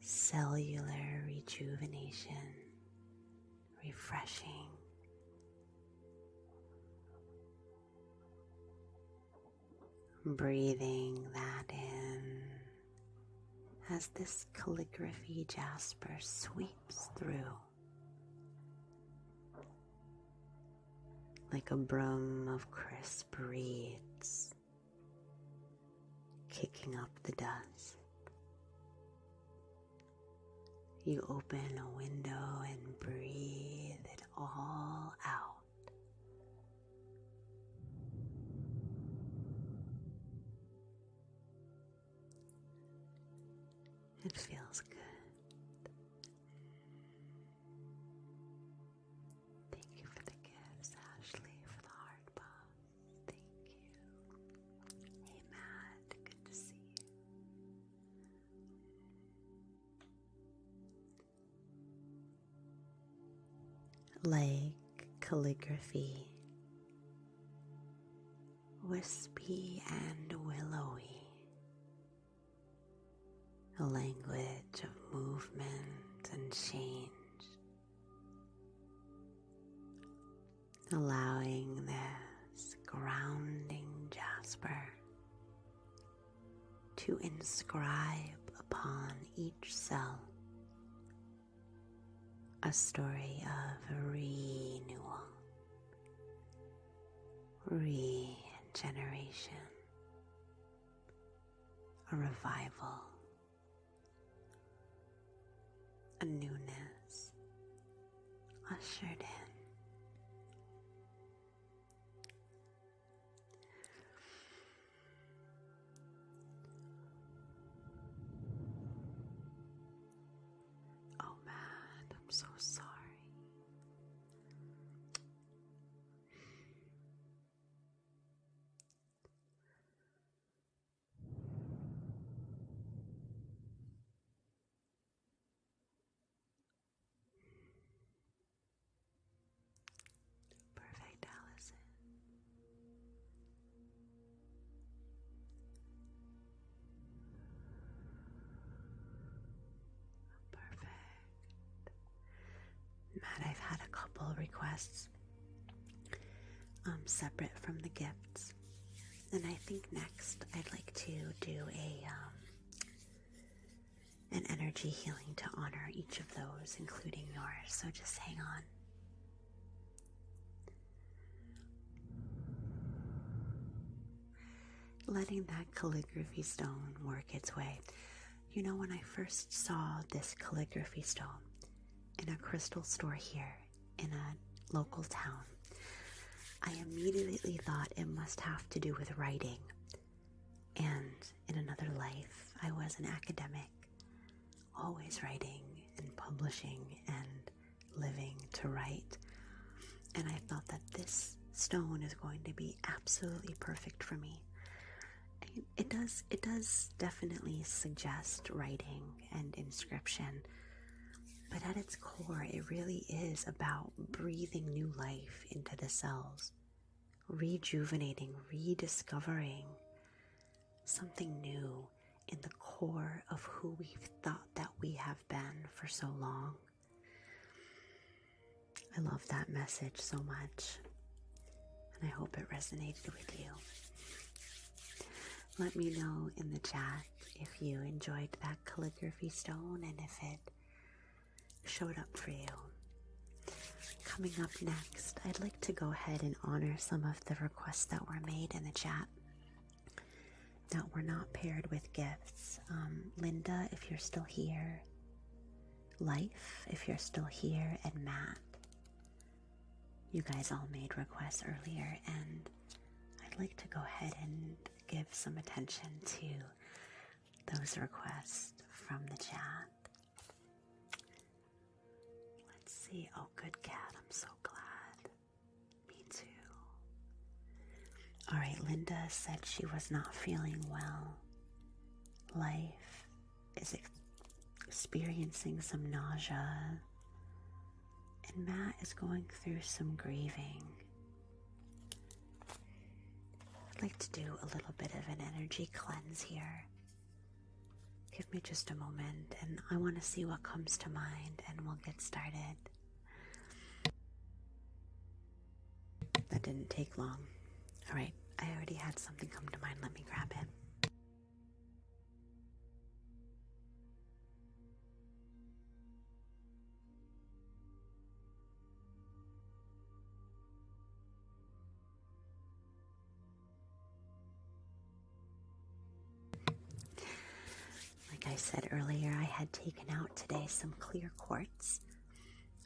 Cellular rejuvenation, refreshing. Breathing that in as this calligraphy jasper sweeps through like a broom of crisp reeds, kicking up the dust. You open a window and breathe it all out. It feels good. Thank you for the gifts, Ashley, for the heart box. Thank you. Hey, Matt, good to see you. Like calligraphy, wispy and willowy. A language of movement and change, allowing this grounding jasper to inscribe upon each cell a story of renewal, regeneration, a revival, a newness ushered in. Oh man, I'm so sorry. Perfect, Allison. Perfect. Matt, I've had a couple requests separate from the gifts, and I think next I'd like to do an energy healing to honor each of those, including yours, so just hang on. Letting that calligraphy stone work its way. You know, when I first saw this calligraphy stone in a crystal store here in a local town, I immediately thought it must have to do with writing. And in another life, I was an academic, always writing and publishing and living to write. And I thought that this stone is going to be absolutely perfect for me. It does definitely suggest writing and inscription, but at its core, it really is about breathing new life into the cells, rejuvenating, rediscovering something new in the core of who we've thought that we have been for so long. I love that message so much, and I hope it resonated with you. Let me know in the chat if you enjoyed that calligraphy stone and if it showed up for you. Coming up next, I'd like to go ahead and honor some of the requests that were made in the chat that were not paired with gifts. Linda, if you're still here, Life, if you're still here, and Matt, you guys all made requests earlier, and I'd like to go ahead and give some attention to those requests from the chat. Let's see. Oh, good cat. I'm so glad. Me too. All right, Linda said she was not feeling well. Life is experiencing some nausea, and Matt is going through some grieving. I'd like to do a little bit of an energy cleanse here. Give me just a moment, and I want to see what comes to mind, and we'll get started. That didn't take long. All right, I already had something come to mind. Let me grab it. said earlier, I had taken out today some clear quartz.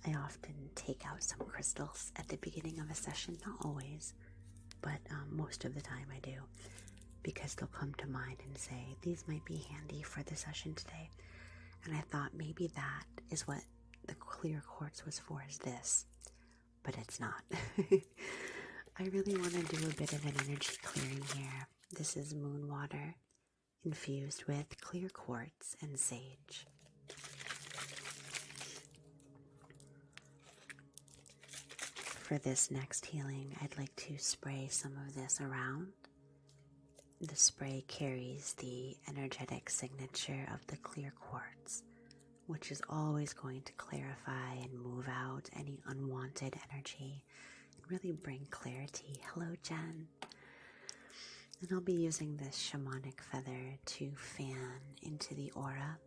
I often take out some crystals at the beginning of a session, not always, but most of the time I do, because they'll come to mind and say, these might be handy for the session today. And I thought maybe that is what the clear quartz was for, is this, but it's not. I really want to do a bit of an energy clearing here. This is moon water infused with clear quartz and sage. For this next healing, I'd like to spray some of this around. The spray carries the energetic signature of the clear quartz, which is always going to clarify and move out any unwanted energy and really bring clarity. Hello, Jen. And I'll be using this shamanic feather to fan into the aura.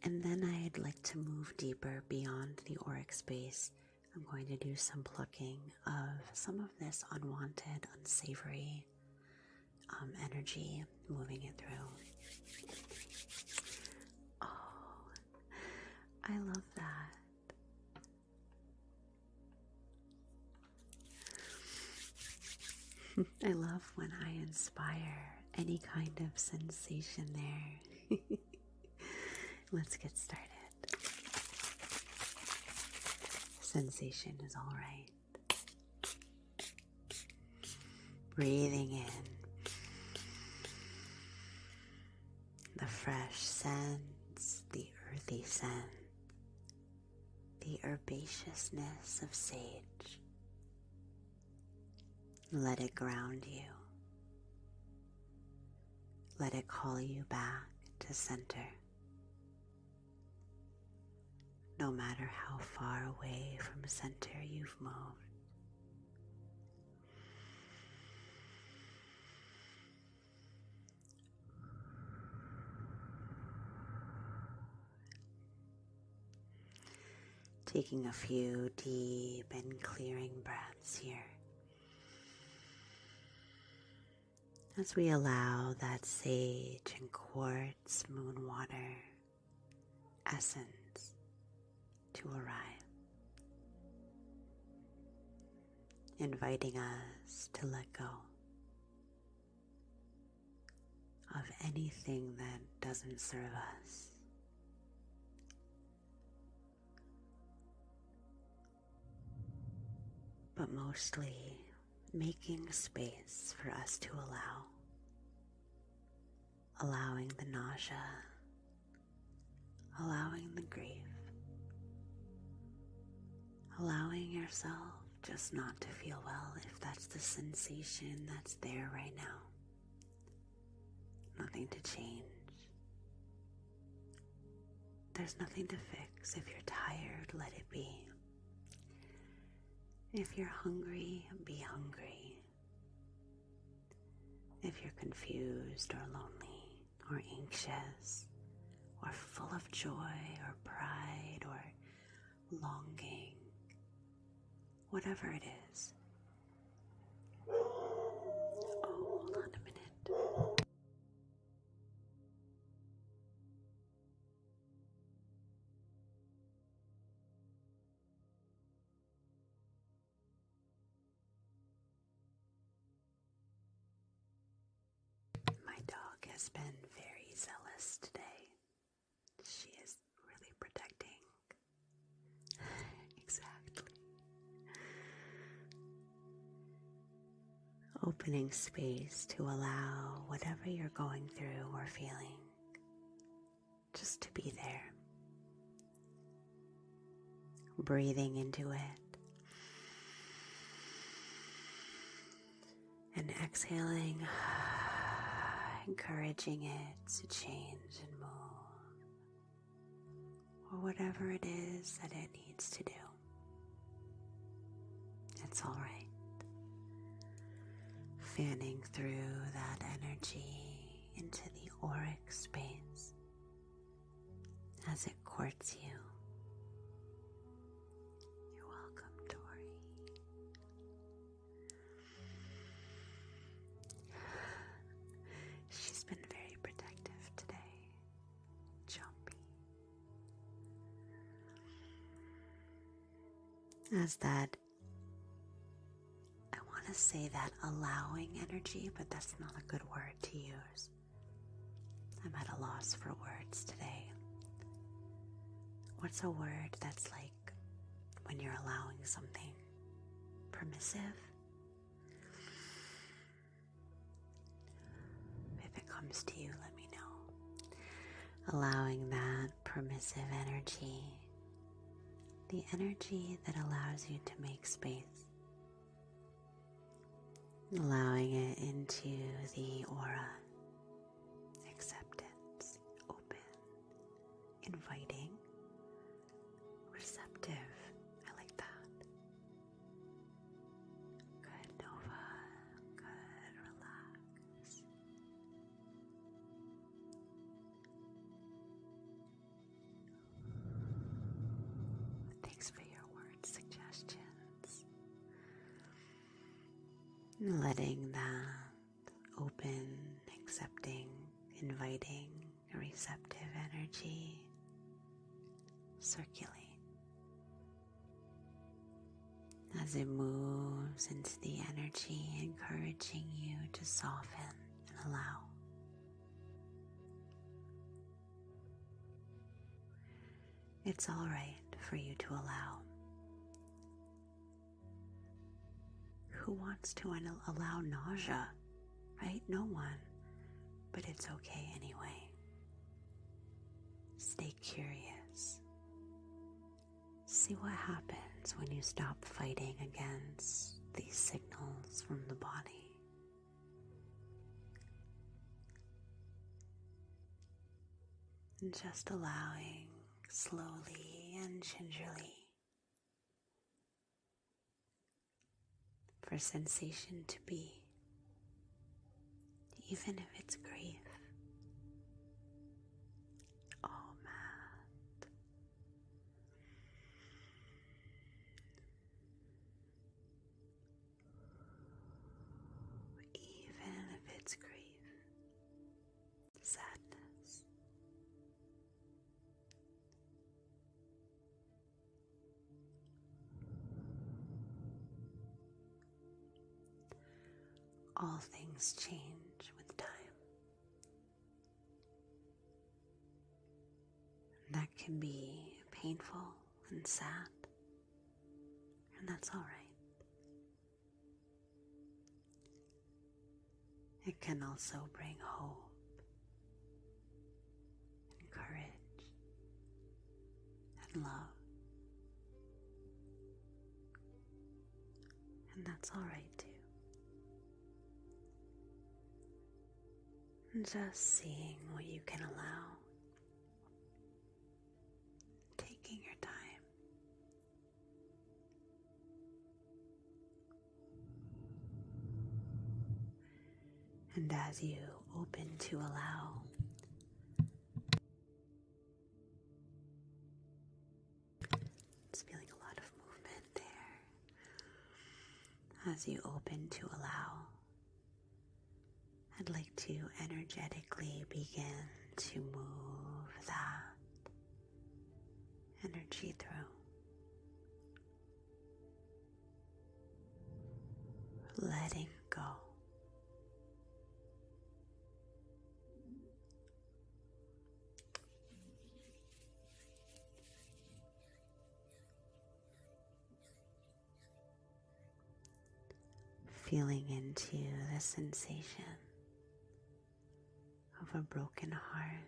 And then I'd like to move deeper beyond the auric space. I'm going to do some plucking of some of this unwanted, unsavory energy, moving it through. Oh, I love that. I love when I inspire any kind of sensation there. Let's get started. Sensation is all right. Breathing in the fresh scents, the earthy scent, the herbaceousness of sage. Let it ground you. Let it call you back to center. No matter how far away from center you've moved. Taking a few deep and clearing breaths here. As we allow that sage and quartz moon water essence to arrive, inviting us to let go of anything that doesn't serve us. But mostly making space for us to allowing the nausea, allowing the grief, allowing yourself just not to feel well if that's the sensation that's there right now. Nothing to change. There's nothing to fix. If you're tired, let it be. If you're hungry, be hungry. If you're confused or lonely or anxious or full of joy or pride or longing, whatever it is. Oh, hold on a minute. My dog has been very zealous today. She is really protecting. Exactly. Opening space to allow whatever you're going through or feeling just to be there. Breathing into it. And exhaling, encouraging it to change and move, or whatever it is that it needs to do. It's all right. Fanning through that energy into the auric space as it courts you. You're welcome, Tori. She's been very protective today. as that, I want to say that allowing energy, but that's not a good word to use. I'm at a loss for words today. What's a word that's like when you're allowing something? Permissive? If it comes to you, let me know. Allowing that permissive energy, the energy that allows you to make space, allowing it into the aura, acceptance, open, inviting, receptive. I like that. Good, Nova. Good, relax. Thanks for your word suggestions. Letting that open, accepting, inviting, receptive energy circulate as it moves into the energy, encouraging you to soften and allow. It's all right for you to allow. Who wants to allow nausea, right? No one. But it's okay anyway. Stay curious. See what happens when you stop fighting against these signals from the body. And just allowing slowly and gingerly for sensation to be, even if it's grief. Oh, man. Even if it's grief, sadness. All things change with time. That can be painful and sad, and that's all right. It can also bring hope and courage and love, and that's all right too. And just seeing what you can allow, taking your time. And as you open to allow, just feeling a lot of movement there. As you open to allow, I'd like to energetically begin to move that energy through. Letting go. Feeling into the sensation of a broken heart.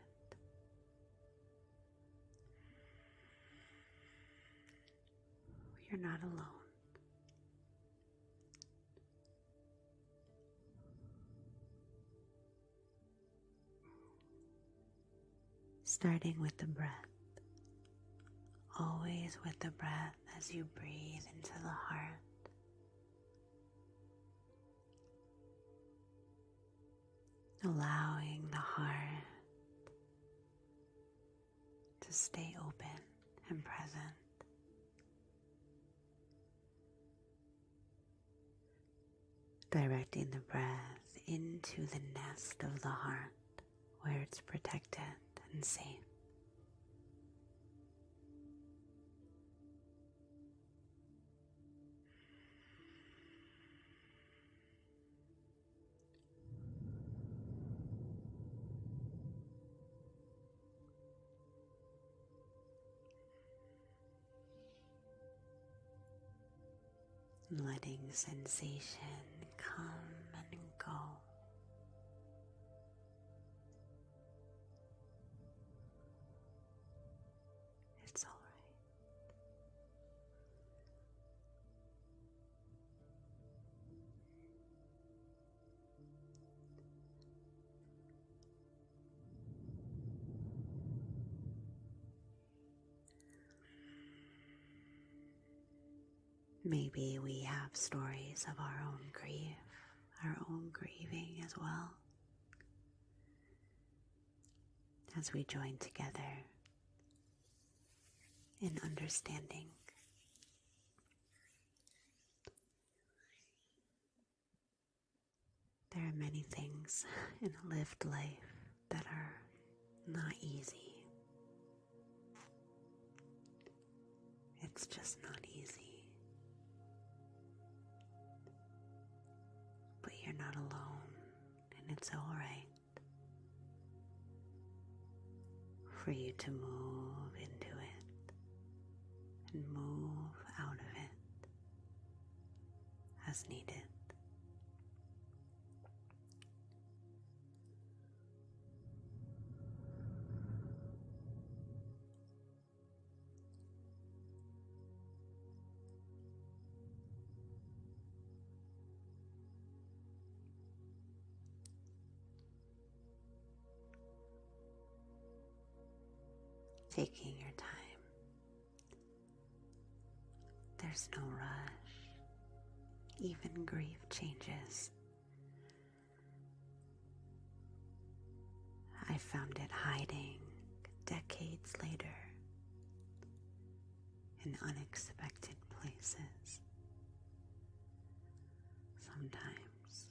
You're not alone. Starting with the breath. Always with the breath as you breathe into the heart. Allowing the heart to stay open and present. Directing the breath into the nest of the heart where it's protected and safe. letting sensation come and go. It's all right. Maybe we have stories of our own grief, our own grieving as well, as we join together in understanding. There are many things in a lived life that are not easy. It's just not easy. But you're not alone, and it's all right for you to move into it and move out of it as needed. Taking your time. There's no rush. Even grief changes. I found it hiding decades later in unexpected places. Sometimes.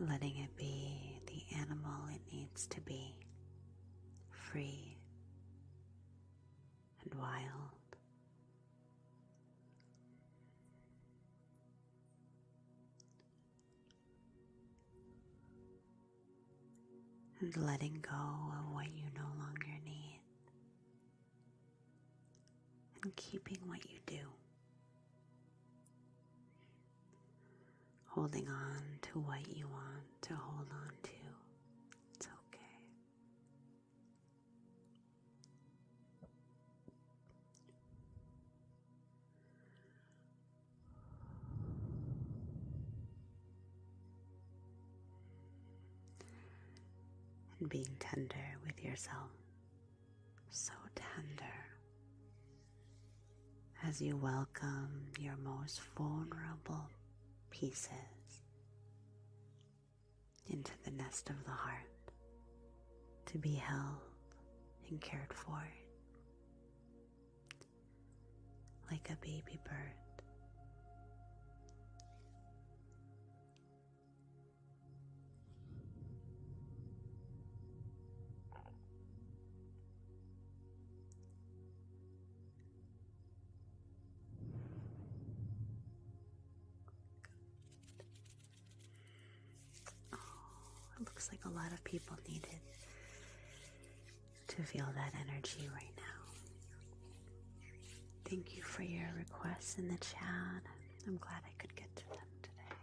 Letting it be the animal it needs to be, free and wild. And letting go of what you no longer need, and keeping what you do. Holding on to what you want to hold on to. It's okay. And being tender with yourself. So tender. As you welcome your most vulnerable pieces into the nest of the heart to be held and cared for like a baby bird. It looks like a lot of people needed to feel that energy right now. Thank you for your requests in the chat. I'm glad I could get to them today.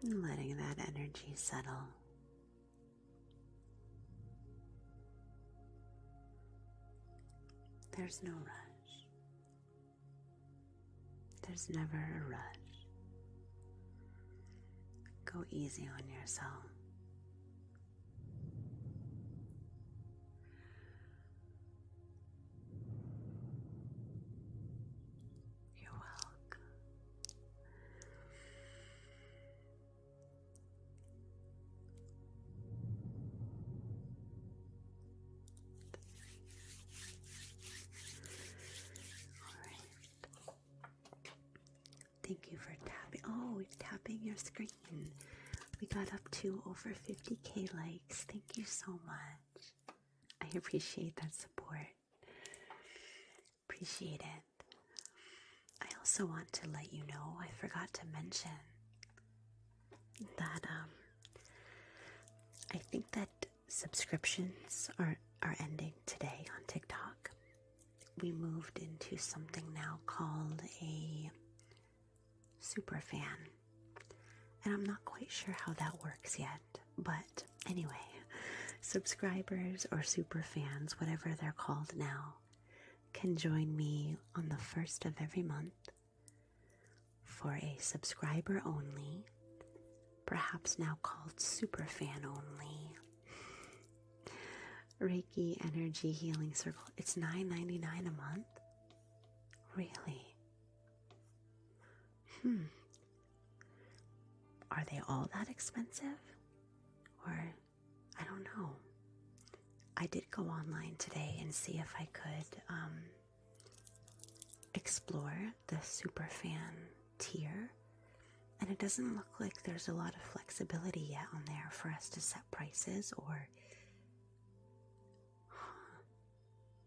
And letting that energy settle. There's no rush. There's never a rush. Go easy on yourself. You're welcome. Thank you for tapping. Oh, tapping your screen. We got up to over 50K likes. Thank you so much. I appreciate that support. Appreciate it. I also want to let you know, I forgot to mention, that I think that subscriptions are ending today on TikTok. We moved into something now called a super fan. And I'm not quite sure how that works yet. But anyway, subscribers or super fans, whatever they're called now, can join me on the first of every month for a subscriber only, perhaps now called super fan only, Reiki Energy Healing Circle. It's $9.99 a month? Really? Are they all that expensive? Or, I don't know. I did go online today and see if I could explore the super fan tier. And it doesn't look like there's a lot of flexibility yet on there for us to set prices, or...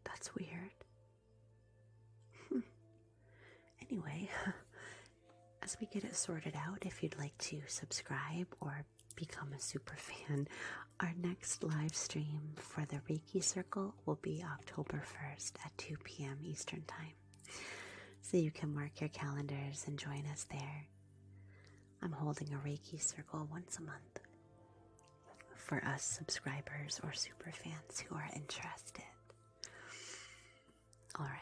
That's weird. Anyway, as we get it sorted out, if you'd like to subscribe or become a super fan, our next live stream for the Reiki Circle will be October 1st at 2 p.m. Eastern Time. So you can mark your calendars and join us there. I'm holding a Reiki Circle once a month for us subscribers or super fans who are interested. All right.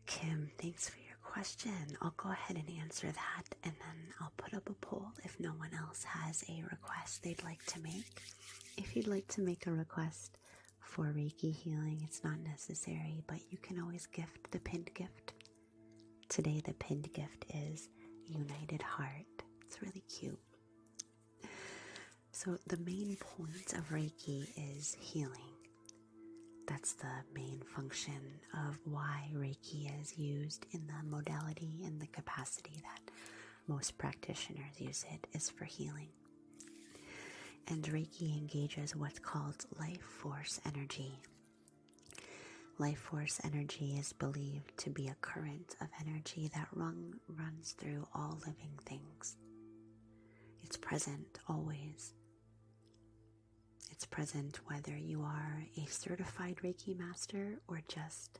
Kim, thanks for your question. I'll go ahead and answer that, and then I'll put up a poll if no one else has a request they'd like to make. If you'd like to make a request for Reiki healing, it's not necessary, but you can always gift the pinned gift. Today the pinned gift is United Heart. It's really cute. So the main point of Reiki is healing. That's the main function of why Reiki is used in the modality and the capacity that most practitioners use it, is for healing. And Reiki engages what's called life force energy. Life force energy is believed to be a current of energy that runs through all living things. It's present always. It's present whether you are a certified Reiki master or just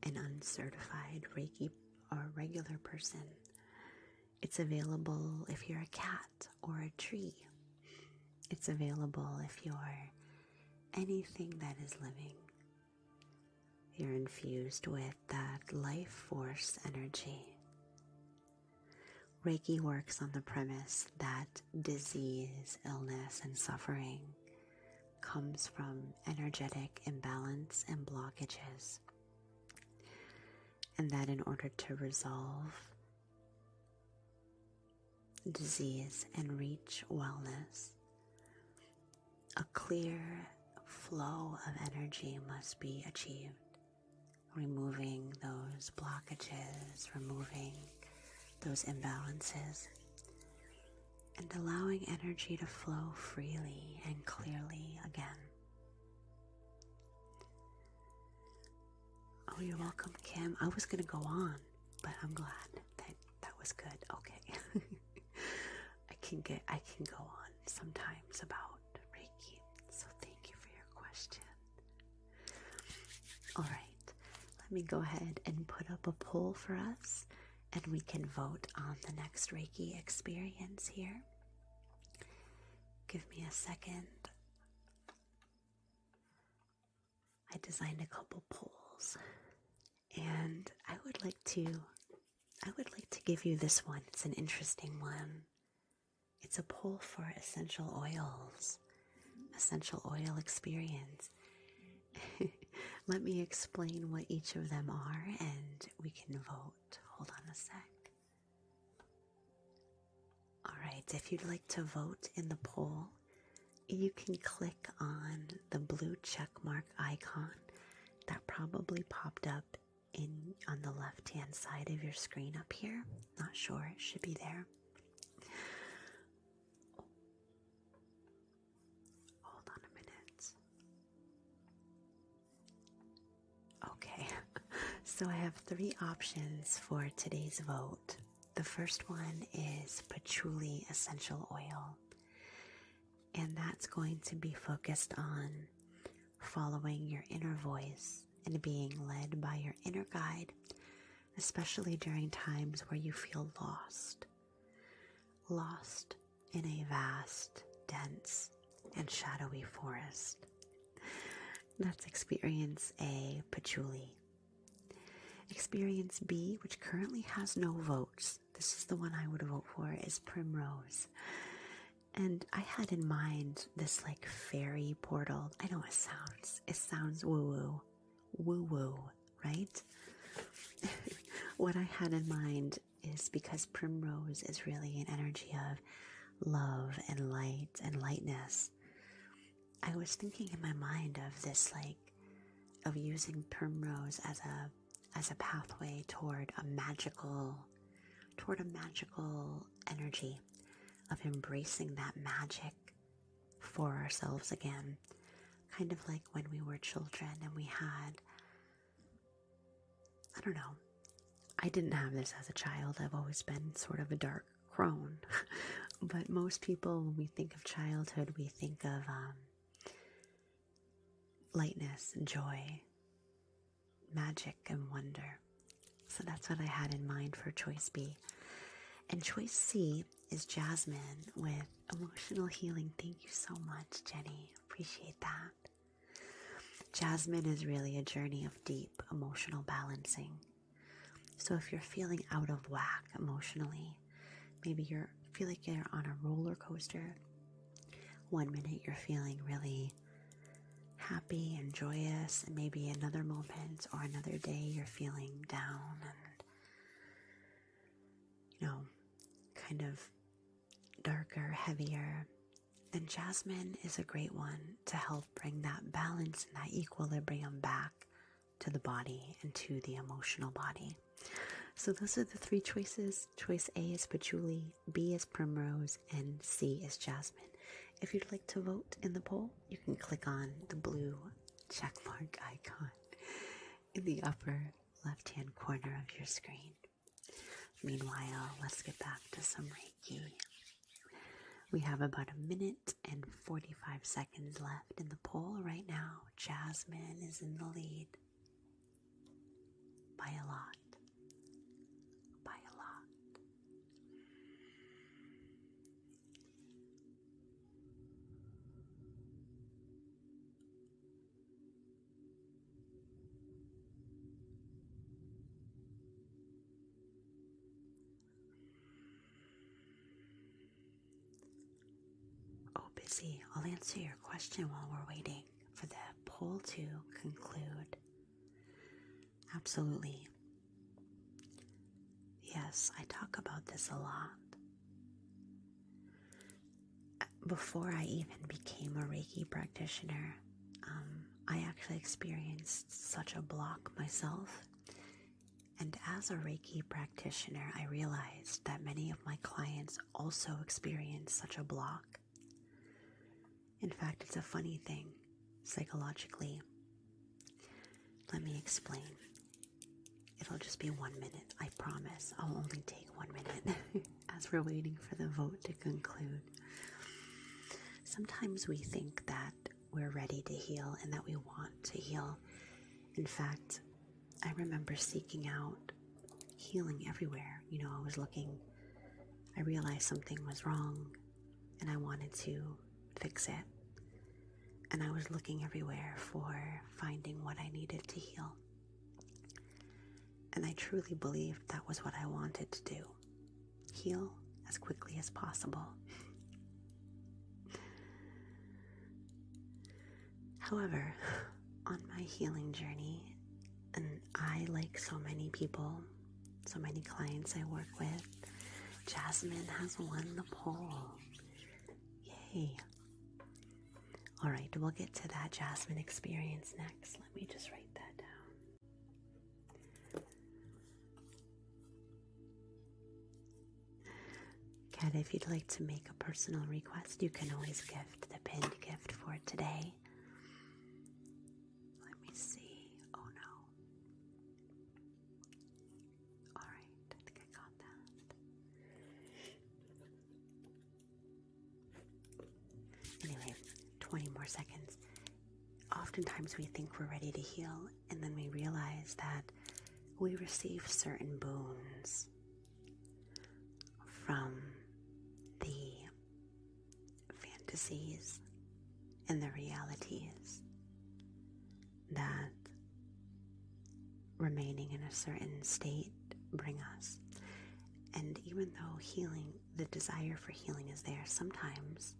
an uncertified Reiki or regular person. It's available if you're a cat or a tree. It's available if you're anything that is living. You're infused with that life force energy. Reiki works on the premise that disease, illness, and suffering comes from energetic imbalance and blockages, and that in order to resolve disease and reach wellness, a clear flow of energy must be achieved, removing those blockages, removing those imbalances, and allowing energy to flow freely and clearly again. Oh, you're welcome, Kim. I was going to go on, but I'm glad that was good. Okay. I can go on sometimes about Reiki, so thank you for your question. All right, let me go ahead and put up a poll for us, and we can vote on the next Reiki experience here. Give me a second. I designed a couple polls, and I would like to give you this one. It's an interesting one. It's a poll for essential oils, essential oil experience. Let me explain what each of them are, and we can vote. Hold on a sec. All right, if you'd like to vote in the poll, you can click on the blue check mark icon that probably popped up on the left-hand side of your screen up here. Not sure, it should be there. Hold on a minute. Okay, So I have 3 options for today's vote. The first one is patchouli essential oil, and that's going to be focused on following your inner voice and being led by your inner guide, especially during times where you feel lost in a vast, dense, and shadowy forest. That's experience A, patchouli. Experience B, which currently has no votes, this is the one I would vote for, is primrose. And I had in mind this like fairy portal. I know it sounds woo-woo, right? What I had in mind is because primrose is really an energy of love and light and lightness. I was thinking in my mind of this, like, of using primrose as a pathway toward a magical energy of embracing that magic for ourselves again. Kind of like when we were children and we had, I don't know, I didn't have this as a child. I've always been sort of a dark crone. But most people, when we think of childhood, we think of lightness and joy, magic and wonder. So that's what I had in mind for choice B. And choice C is Jasmine with emotional healing. Thank you so much, Jenny. Appreciate that. Jasmine is really a journey of deep emotional balancing. So if you're feeling out of whack emotionally, maybe you feel like you're on a roller coaster. One minute you're feeling really happy and joyous, and maybe another moment or another day you're feeling down and, kind of darker, heavier, then Jasmine is a great one to help bring that balance and that equilibrium back to the body and to the emotional body. So those are the 3 choices. Choice A is patchouli, B is primrose, and C is jasmine. If you'd like to vote in the poll, you can click on the blue checkmark icon in the upper left-hand corner of your screen. Meanwhile, let's get back to some Reiki. We have about 1 minute and 45 seconds left in the poll right now. Jasmine is in the lead by a lot. Oh, busy. I'll answer your question while we're waiting for the poll to conclude. Absolutely. Yes, I talk about this a lot. Before I even became a Reiki practitioner, I actually experienced such a block myself. And as a Reiki practitioner, I realized that many of my clients also experience such a block. In fact, it's a funny thing, psychologically. Let me explain. It'll just be 1 minute, I promise. I'll only take 1 minute as we're waiting for the vote to conclude. Sometimes we think that we're ready to heal and that we want to heal. In fact, I remember seeking out healing everywhere. I realized something was wrong and I wanted to fix it. And I was looking everywhere for finding what I needed to heal. And I truly believed that was what I wanted to do. Heal as quickly as possible. However, on my healing journey, and I, like so many people, so many clients I work with, Jasmine has won the poll. Yay. All right, we'll get to that Jasmine experience next. Let me just write that down. Kat, if you'd like to make a personal request, you can always gift the pinned gift for today. Let me see. Oh no. 20 more seconds. Oftentimes we think we're ready to heal, and then we realize that we receive certain boons from the fantasies and the realities that remaining in a certain state bring us. And even though healing, the desire for healing is there, sometimes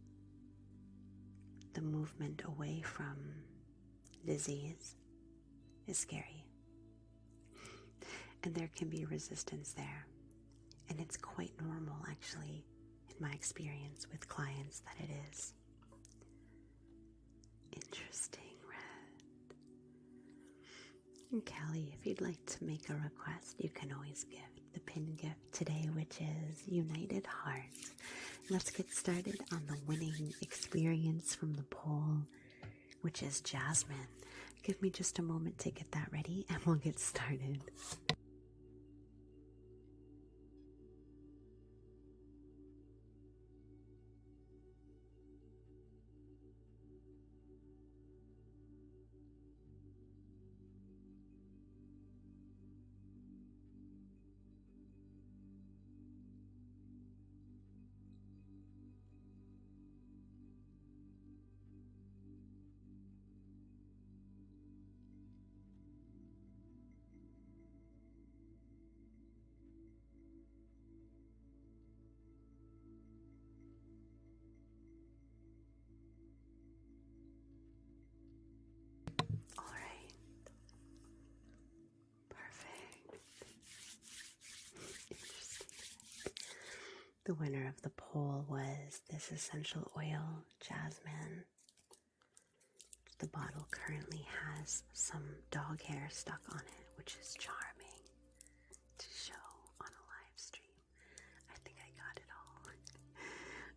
the movement away from disease is scary. And there can be resistance there. And it's quite normal, actually, in my experience with clients, that it is. Interesting, Red. And Callie, if you'd like to make a request, you can always gift the pin gift today, which is United Hearts. Let's get started on the winning experience from the poll, which is Jasmine. Give me just a moment to get that ready and we'll get started. The winner of the poll was this essential oil, Jasmine. The bottle currently has some dog hair stuck on it, which is charming to show on a live stream. I think I got it all.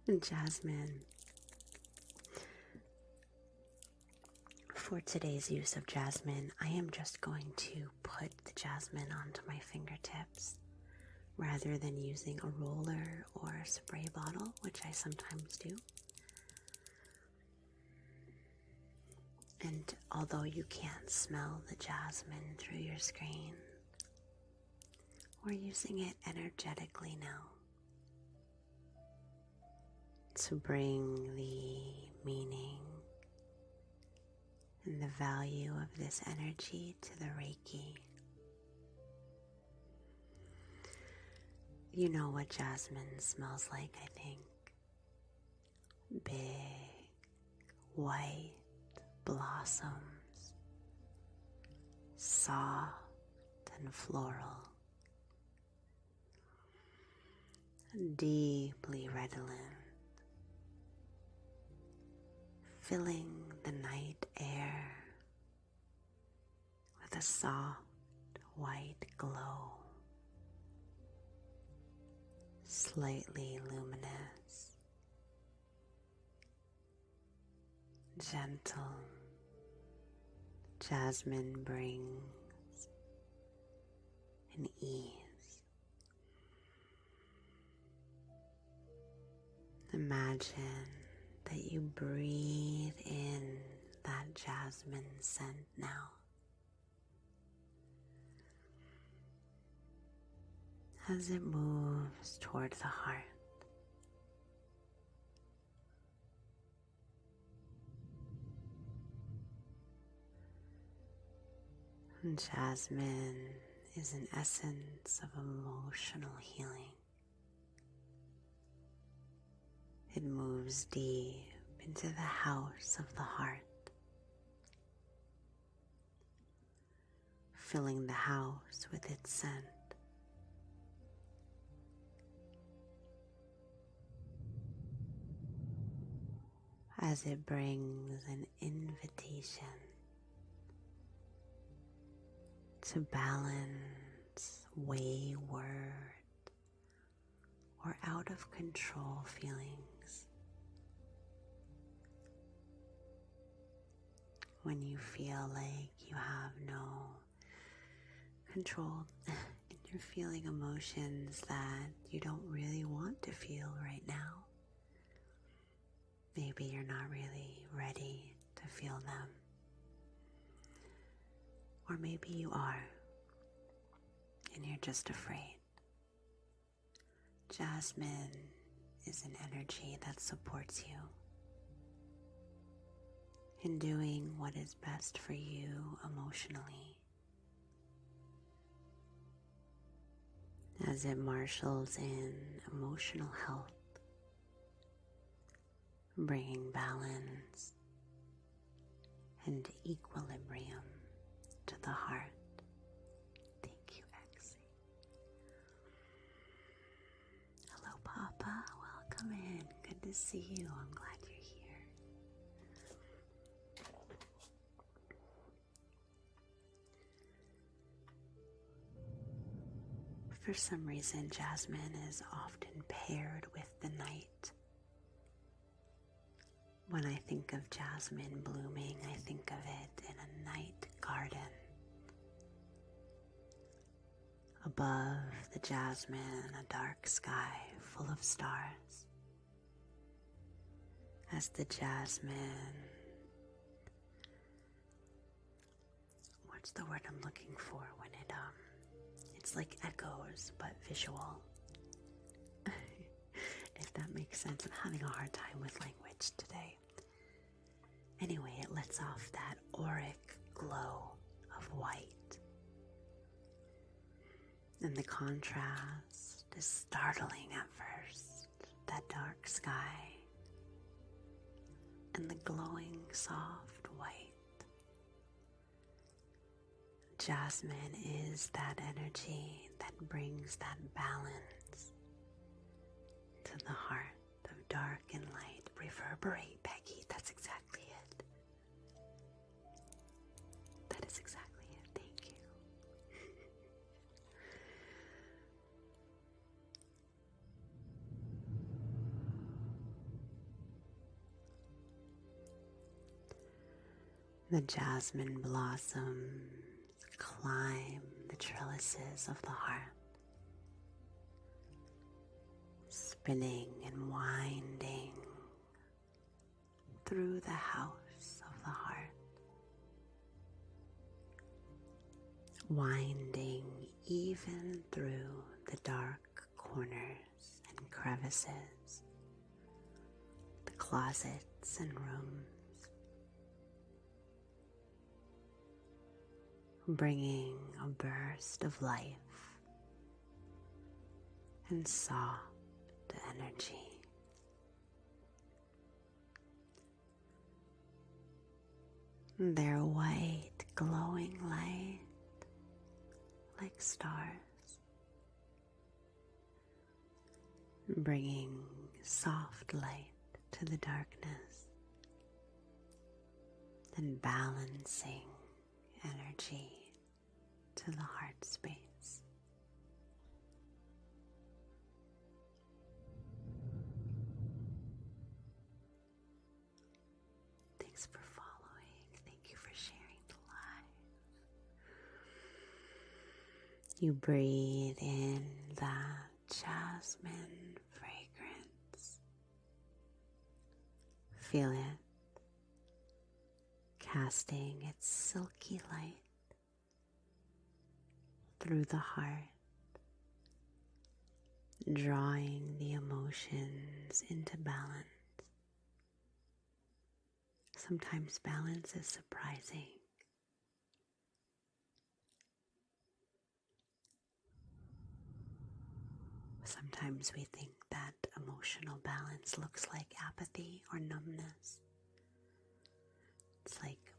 And Jasmine, for today's use of Jasmine, I am just going to put the Jasmine onto my fingertips, rather than using a roller or a spray bottle, which I sometimes do. And although you can't smell the jasmine through your screen, we're using it energetically now to bring the meaning and the value of this energy to the Reiki. You know what jasmine smells like, I think. Big, white blossoms, soft and floral, deeply redolent, filling the night air with a soft white glow. Slightly luminous, gentle, jasmine brings an ease. Imagine that you breathe in that jasmine scent now. As it moves toward the heart. And jasmine is an essence of emotional healing. It moves deep into the house of the heart, filling the house with its scent. As it brings an invitation to balance wayward or out of control feelings. When you feel like you have no control and you're feeling emotions that you don't really want to feel right now. Maybe you're not really ready to feel them. Or maybe you are, and you're just afraid. Jasmine is an energy that supports you in doing what is best for you emotionally, as it marshals in emotional health, bringing balance and equilibrium to the heart. Thank you, Exie. Hello, Papa. Welcome in. Good to see you. I'm glad you're here. For some reason, jasmine is often paired with the night. When I think of jasmine blooming, I think of it in a night garden. Above the jasmine, a dark sky full of stars. As the jasmine, what's the word I'm looking for when it's like echoes, but visual. If that makes sense. I'm having a hard time with language today. Anyway, it lets off that auric glow of white. And the contrast is startling at first. That dark sky and the glowing soft white. Jasmine is that energy that brings that balance to the heart of dark and light. Reverberate, Peggy. That's exactly it. That is exactly it. Thank you. The jasmine blossoms climb the trellises of the heart, spinning and winding through the house of the heart, winding even through the dark corners and crevices, the closets and rooms, bringing a burst of life and soft energy. Their white glowing light like stars, bringing soft light to the darkness and balancing energy to the heart space. Thanks for following. Thank you for sharing the live. You breathe in that jasmine fragrance. Feel it casting its silky light through the heart, drawing the emotions into balance. Sometimes balance is surprising. Sometimes we think that emotional balance looks like apathy or numbness. It's like,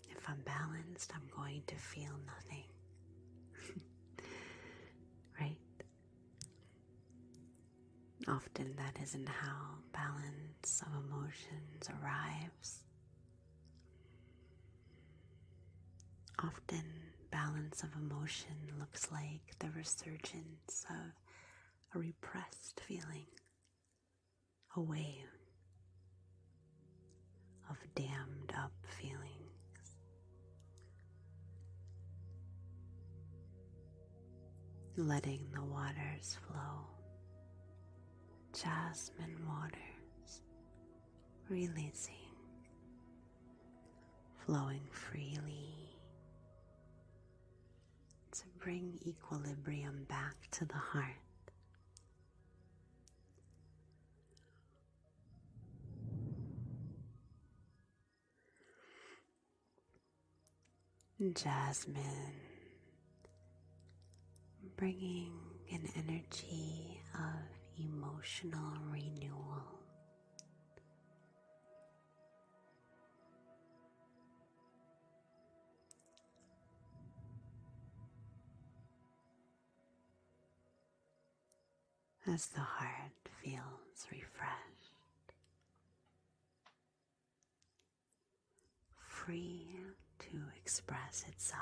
if I'm balanced, I'm going to feel nothing. Right? Often that isn't how balance of emotions arrives. Often balance of emotion looks like the resurgence of a repressed feeling, a wave of dammed up feelings. Letting the waters flow, jasmine waters, releasing, flowing freely to bring equilibrium back to the heart. Jasmine, bringing an energy of emotional renewal. As the heart feels refreshed, free to express itself,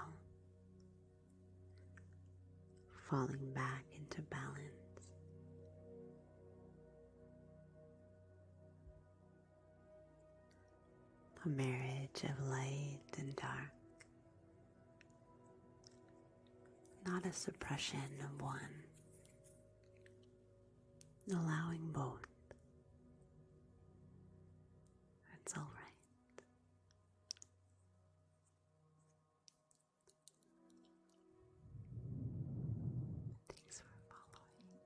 falling back into balance. A marriage of light and dark, not a suppression of one, allowing both. It's all right. Thanks for following.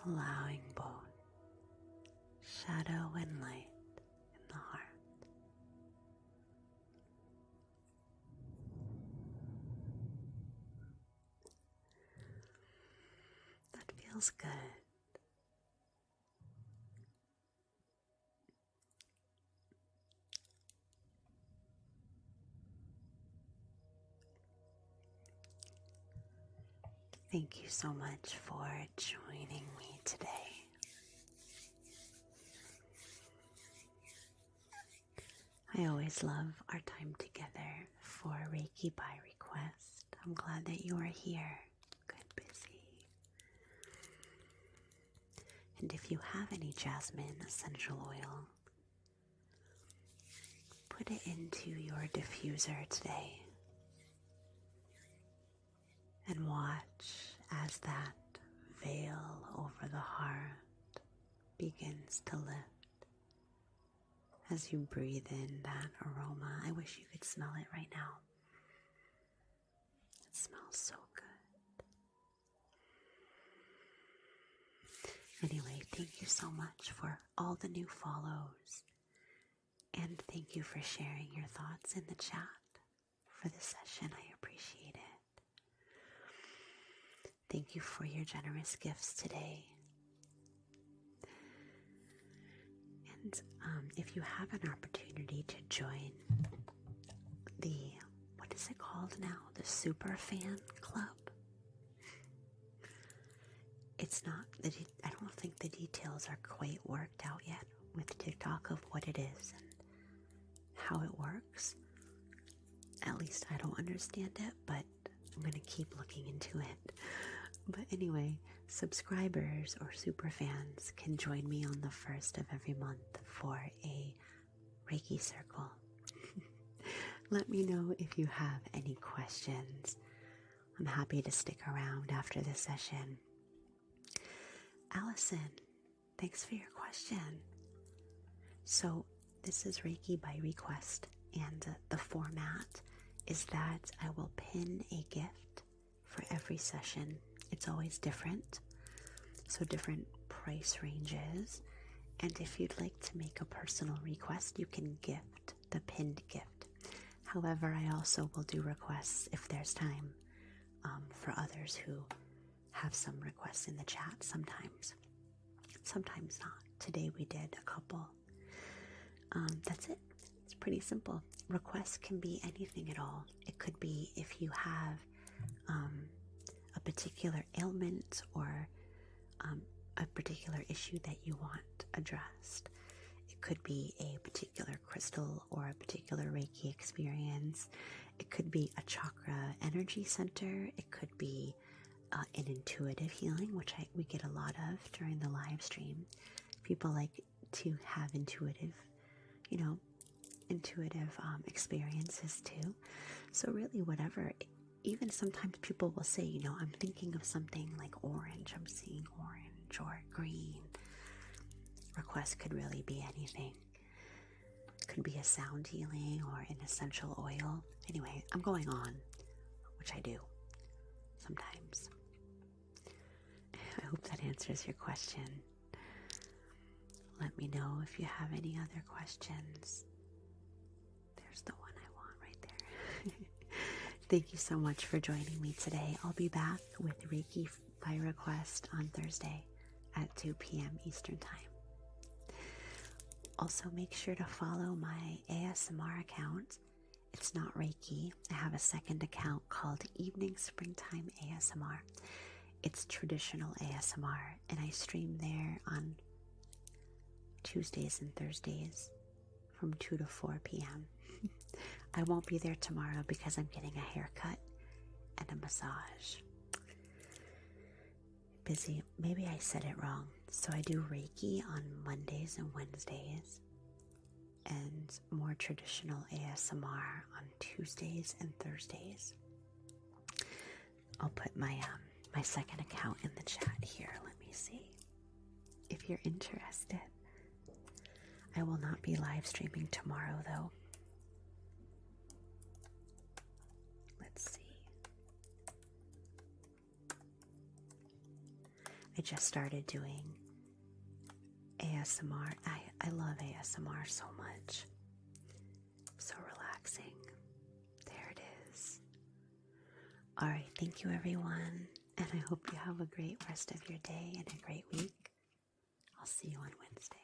Allowing both shadow and light in the heart. That feels good. Thank you so much for joining me today. I always love our time together for Reiki by request. I'm glad that you are here. Good, busy. And if you have any jasmine essential oil, put it into your diffuser today and watch as that veil over the heart begins to lift. As you breathe in that aroma, I wish you could smell it right now. It smells so good. Anyway, thank you so much for all the new follows. And thank you for sharing your thoughts in the chat for this session. I appreciate it. Thank you for your generous gifts today. And if you have an opportunity to join the, what is it called now? The Super Fan Club. It's not, I don't think the details are quite worked out yet with TikTok of what it is and how it works. At least I don't understand it, but I'm going to keep looking into it. But anyway, subscribers or super fans can join me on the 1st of every month for a Reiki circle. Let me know if you have any questions. I'm happy to stick around after this session. Allison, thanks for your question. So this is Reiki by request, and the format is that I will pin a gift for every session. It's always different, so different price ranges. And if you'd like to make a personal request, you can gift the pinned gift. However, I also will do requests if there's time for others who have some requests in the chat sometimes. Sometimes not. Today we did a couple. That's it. It's pretty simple. Requests can be anything at all. It could be if you have a particular ailment or a particular issue that you want addressed. It could be a particular crystal or a particular Reiki experience. It could be a chakra energy center. It could be an intuitive healing, which we get a lot of during the live stream. People like to have intuitive experiences too. So really whatever, even sometimes people will say, I'm thinking of something like orange, I'm seeing orange or green. request could really be anything. It could be a sound healing or an essential oil. Anyway, I'm going on, which I do sometimes. I hope that answers your question. Let me know if you have any other questions. There's the one I want right there. Thank you so much for joining me today. I'll be back with Reiki by request on Thursday at 2 p.m. Eastern Time. Also, make sure to follow my ASMR account. It's not Reiki. I have a second account called Evening Springtime ASMR. It's traditional ASMR, and I stream there on Tuesdays and Thursdays from 2 to 4 p.m. I won't be there tomorrow because I'm getting a haircut and a massage. Busy. Maybe I said it wrong. So I do Reiki on Mondays and Wednesdays, and more traditional ASMR on Tuesdays and Thursdays. I'll put my my second account in the chat here. Let me see if you're interested. I will not be live streaming tomorrow though. Let's see. I just started doing ASMR. I love ASMR so much. So relaxing. There it is. Alright, thank you everyone. And I hope you have a great rest of your day and a great week. I'll see you on Wednesday.